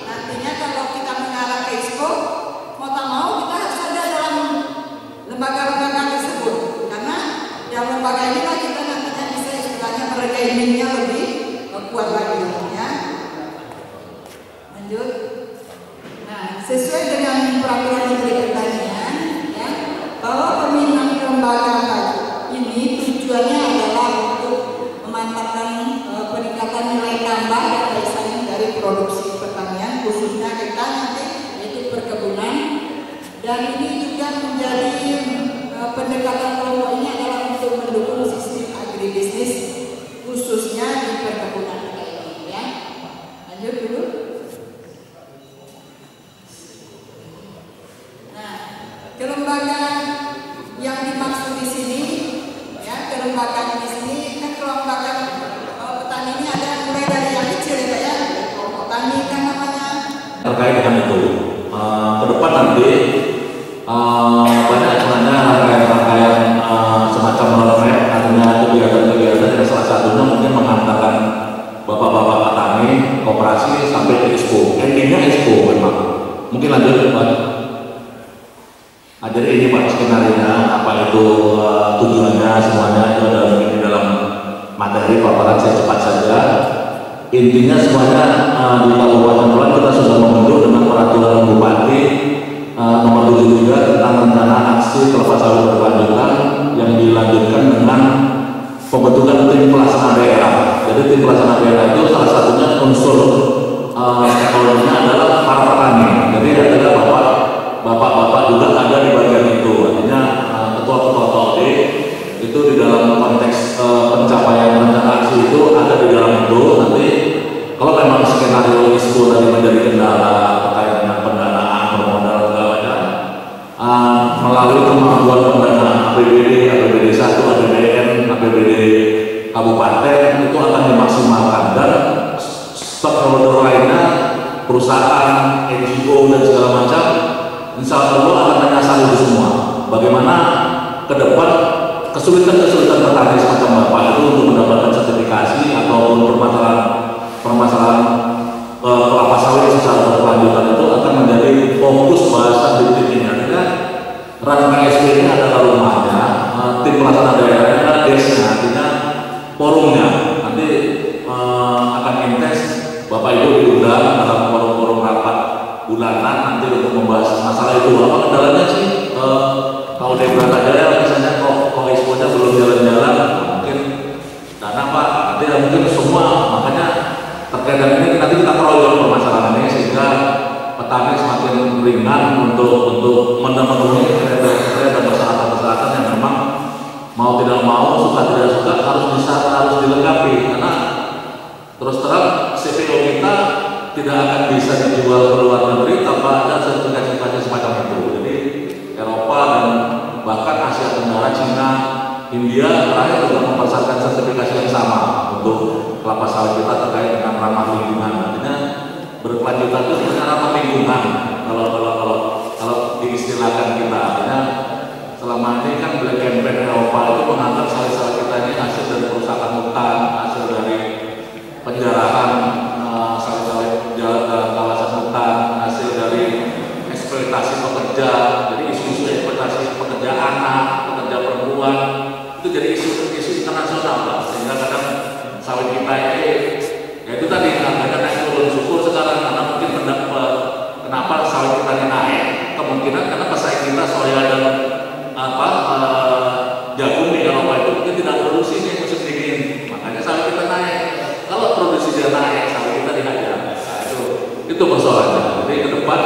nantinya kalau kita mengarah ke ISPO, mau tak mau kita harus ada dalam lembaga-lembaga tersebut, karena dalam lembaga inilah kita nantinya bisa istilahnya bergainingnya lebih kuat lagi ya. Lanjut. Nah, sesuai dengan peraturan Menteri Pertanian ya, bahwa pemindahan lembaga ini tujuannya adalah untuk memantapkan peningkatan nilai tambah dan daya saing dari produksi pertanian, khususnya kita nanti yaitu perkebunan, dan ini juga menjadi pendekatan kelompok ini adalah untuk mendukung sistem agribisnis khususnya di perkebunan kita ini ya. Lanjut dulu. Nah, kelembagaan yang dimaksud di sini ya, kelembagaan di sini kan kelembagaan petani ini ada mulai dari yang kecil ya, kelompok tani kan namanya. Terkait dengan itu, ke depan nanti banyak sebenarnya rangkaian-rangkaian semacam roadmap, artinya kegiatan-kegiatan yang salah satunya mungkin mengantarkan bapak-bapak petani koperasi sampai ke ISPO. Endingnya ISPO memang. Mungkin lanjut Pak. Jadi ini Pak skenario-nya, apa itu tujuannya semuanya itu ada di dalam materi paparan saya cepat saja. Intinya semuanya di Kabupaten Kulon kita sudah membentuk dengan peraturan Bupati nomor 73 tentang rencana aksi kelapa sawit berkelanjutan yang dilanjutkan dengan pembentukan tim pelaksana daerah. Jadi tim pelaksana daerah itu salah satunya unsur stakeholdernya adalah para petani. Jadi adalah bapak-bapak juga ada di bagian itu. Artinya ketua-ketua TOD itu di dalam konteks pencapaian rencana aksi itu ada di dalam itu. Nanti kalau memang skenario ISPO tadi menjadi kendala terkait dengan pendanaan bermodal segala macam, melalui kemampuan pendanaan APBD, APBD 1, APBN, APBD kabupaten itu akan dimaksimalkan, dan stakeholder lainnya, perusahaan, NGO dan segala macam, insya Allah akan menyasar itu semua. Bagaimana ke depan kesulitan-kesulitan petani semacam Bapak itu untuk mendapatkan sertifikasi ataupun permasalahan kelapa sawit secara berkelanjutan itu akan menjadi fokus bahasan di titik ini. Artinya rancangan SP ini adalah rumahnya, tim pelaksana daerahnya adalah desnya, artinya forumnya. Nanti akan intens Bapak Ibu diundang dalam forum-forum rapat bulanan nanti untuk membahas masalah itu. Apa kendalanya sih? Kalau di Bratajaya misalnya kok ISPO-nya belum jalan-jalan, mungkin dana Pak, nanti mungkin semua, makanya terkait dengan ini nanti kita keroyok permasalahan ini sehingga petani semakin ringan untuk memenuhi kriteria dan persyaratan-persyaratan yang memang mau tidak mau, suka tidak suka harus dilengkapi, karena terus terang CPO kita tidak akan bisa dijual ke luar negeri tanpa ada sertifikasi semacam itu. Jadi Eropa dan bahkan Asia Tenggara, Cina, India terakhir juga mempersyaratkan sertifikasi yang sama untuk kelapa sawit kita terkait dengan ramah lingkungan. Artinya berkelanjutan itu sebenarnya ramah lingkungan kalau diistilahkan kita. Artinya selama ini kan Black Campaign Eropa itu menganggap sawit-sawit kita ini hasil dari perusahaan hutan, hasil dari penjarahan sawit-sawit dalam kawasan hutan, hasil dari eksploitasi pekerja. Jadi isu-isu eksploitasi pekerja anak, pekerja perempuan itu jadi isu internasional Pak. Sehingga kadang sawit kita ini ya itu tadi harganya naik turun, syukur sekarang karena mungkin kenapa sawit kita ini naik, kemungkinan karena pesaing kita soya dan jagung di Eropa itu mungkin tidak produksi nih musim dingin, makanya sawit kita naik. Kalau produksi dia naik, sawit kita dihajar. Nah, itu persoalannya. Jadi ke depan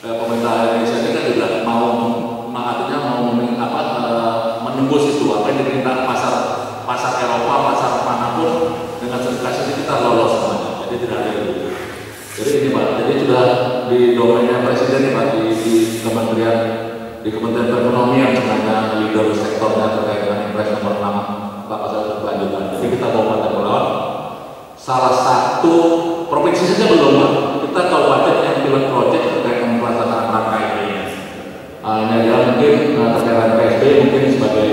pemerintah Indonesia ini kan juga mau menembus itu apa yang diminta pasar Eropa, pasar manapun dengan sertifikasi ini kita lolos semuanya. Jadi tidak ada itu. Jadi ini Pak, jadi sudah di domainnya Presiden nih Pak, di Kementerian Perekonomian sebenarnya leader sektornya terkait dengan Impres nomor 6 kelapa sawit berkelanjutan. Jadi kita Kabupaten Kulon salah satu provinsi saja belum Pak, kita kabupaten yang pilot project terkait dengan pelaksanaan rangkaian ini. Ini adalah mungkin terkait dengan PSB mungkin sebagai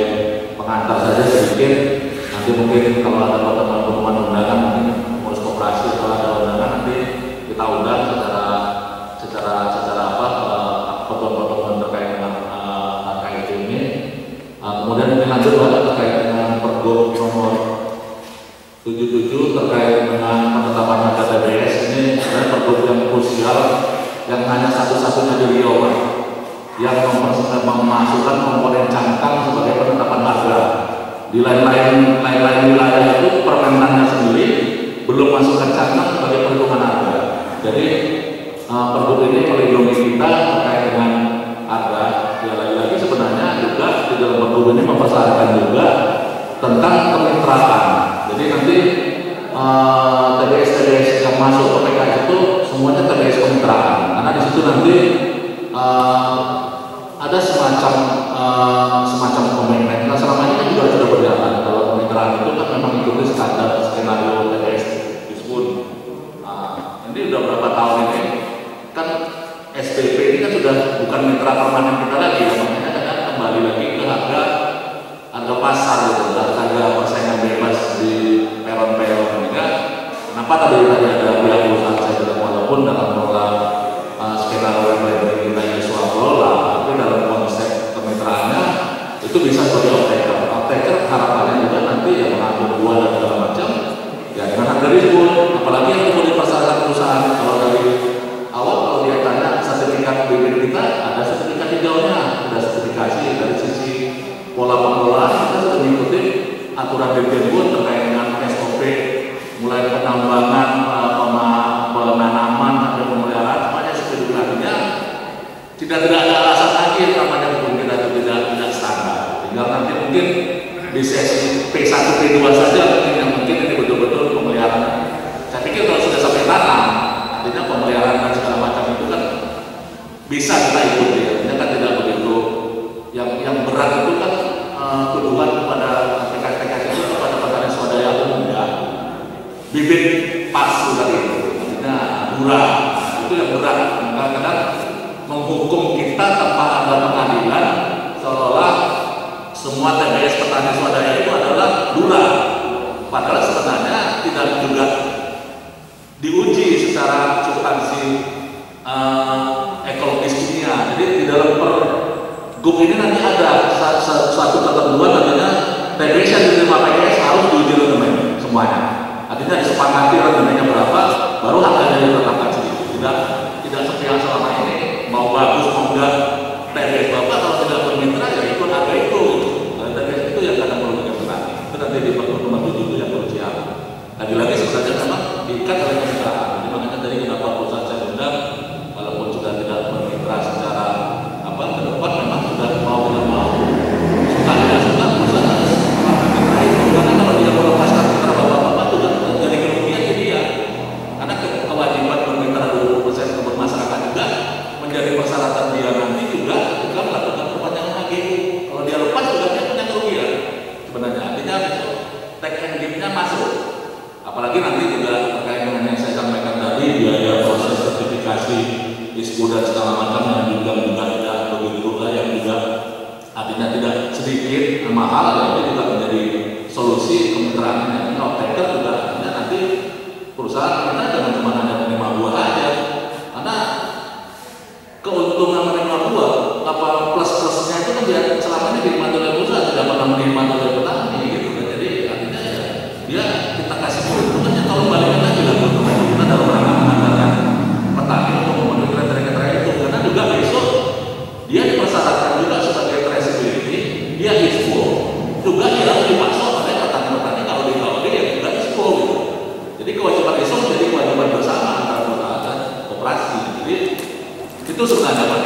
pengantar saja sedikit. Nanti mungkin kalau ada pertemuan undangan mungkin ngurus koperasi atau ada undangan nanti kita undang secara pertemuan terkait dengan rangkaian ini. Kemudian mungkin lanjut terkait dengan Pergub nomor 77 terkait dengan penetapan harga TBS. Ini sebenarnya pergub yang krusial yang hanya satu-satunya di Riau yang memasukkan komponen cangkang sebagai penetapan harga. Di lain-lain wilayah itu permenannya sendiri belum masukkan cangkang sebagai perhitungan harga. Jadi pergub ini melindungi kita terkait dengan harga. Ya lagi-lagi sebenarnya juga di dalam pergub ini mempersyaratkan juga tentang kemitraan. Jadi nanti TBS yang masuk ke PKS itu semuanya TBS kemitraan, karena di situ nanti ada semacam komitmen. Nah selama ini kan juga sudah berjalan. Kalau kemitraan itu kan memang ikuti standar skenario TBS Dispun. Ini udah berapa tahun ini kan SPP ini kan sudah bukan mitra permanen kita lagi, makanya kan kembali lagi ke harga pasar gitu, harga persaingan bebas di peron-peron ini kan. Kenapa tadi ada pihak perusahaan saya bilang walaupun dalam pola skenario yang lain kita ini swaplola, tapi dalam konsep kemitraannya itu bisa sebagai optaker harapannya juga nanti yang mengambil buah dan segala macam ya dengan harga dispun. Apalagi yang kemudian dipersyaratkan perusahaan, kalau dari awal kalau dia tanya sertifikat bibit kita ada sertifikat hijaunya, ada sertifikasi dari sisi pola pengelolaan. Kita sudah mengikuti aturan Dirjen terkait dengan SOP mulai penambangan, penanaman sampai pemeliharaan semuanya sertifikatnya tidak ada alasan lagi yang namanya hukum kita itu tidak standar. Tinggal nanti mungkin di sesi P1 P2 saja mungkin ini betul-betul pemeliharaan. Saya pikir kalau sudah sampai tanam artinya pemeliharaan dan segala macam itu kan bisa kita ikuti. Artinya kan tidak begitu yang berat itu kan tuduhan kepada PKS itu kepada petani swadaya umum ya, bibit palsu tadi itu, artinya murah itu yang berat. Kadang-kadang menghukum kita tanpa ada pengadilan seolah-olah semua TBS petani swadaya itu adalah murah, padahal sebenarnya tidak juga diuji secara substansi ekologis kimia. Jadi di dalam Pergub ini nanti ada suatu ketentuan namanya TBS yang diterima PKS harus diuji rendemen semuanya. Artinya disepakati rendemennya berapa, baru harganya ditetapkan sendiri. Tidak seperti yang selama ini mau bagus mau enggak TBS bapak kalau tidak bermitra ya ikut harga itu. TBS itu yang kadang perlu dikatakan. Itu nanti di Pergub nomor 7 itu yang krusial. Lagi-lagi sebenarnya memang diikat oleh kemitraan. Jadi makanya tadi kenapa perusahaan saya undang walaupun sudah tidak bermitra secara ke depan memang sudah mau tidak mau suka tidak suka perusahaan harus melakukan itu, karena kalau dia melepaskan mitra bapak-bapak itu kan jadi kerugian jadi dia, karena kewajiban bermitra 20% ke masyarakat juga menjadi persyaratan dia nanti juga ketika melakukan perpanjangan HGU. Kalau dia lepas juga dia punya kerugian sebenarnya. Artinya take and give-nya masuk. Apalagi nanti juga terkait dengan yang saya sampaikan tadi biaya proses sertifikasi ISPO dan segala macam yang juga tidak begitu yang juga artinya tidak sedikit mahal ya, itu juga menjadi solusi kemitraan ini. Optaker juga artinya nanti perusahaan kita jangan cuma hanya menerima buah aja, karena keuntungan menerima buah apa plus-plusnya itu kan dia selama ini dinikmati oleh perusahaan, tidak pernah menikmati oleh petani gitu kan. Jadi artinya ya dia kita kasih keuntungannya kalau balikan lagi lah keuntungan kita dalam rangka mengantarkan petani untuk memenuhi kriteria itu, karena juga besok dia dipersyaratkan juga sebagai traceability, dia ISPO juga dia harus dipasok oleh petani-petani kalau di KOD ya juga ISPO gitu. Jadi kewajiban ISPO menjadi kewajiban bersama antara perusahaan dan koperasi. Jadi itu sebenarnya Pak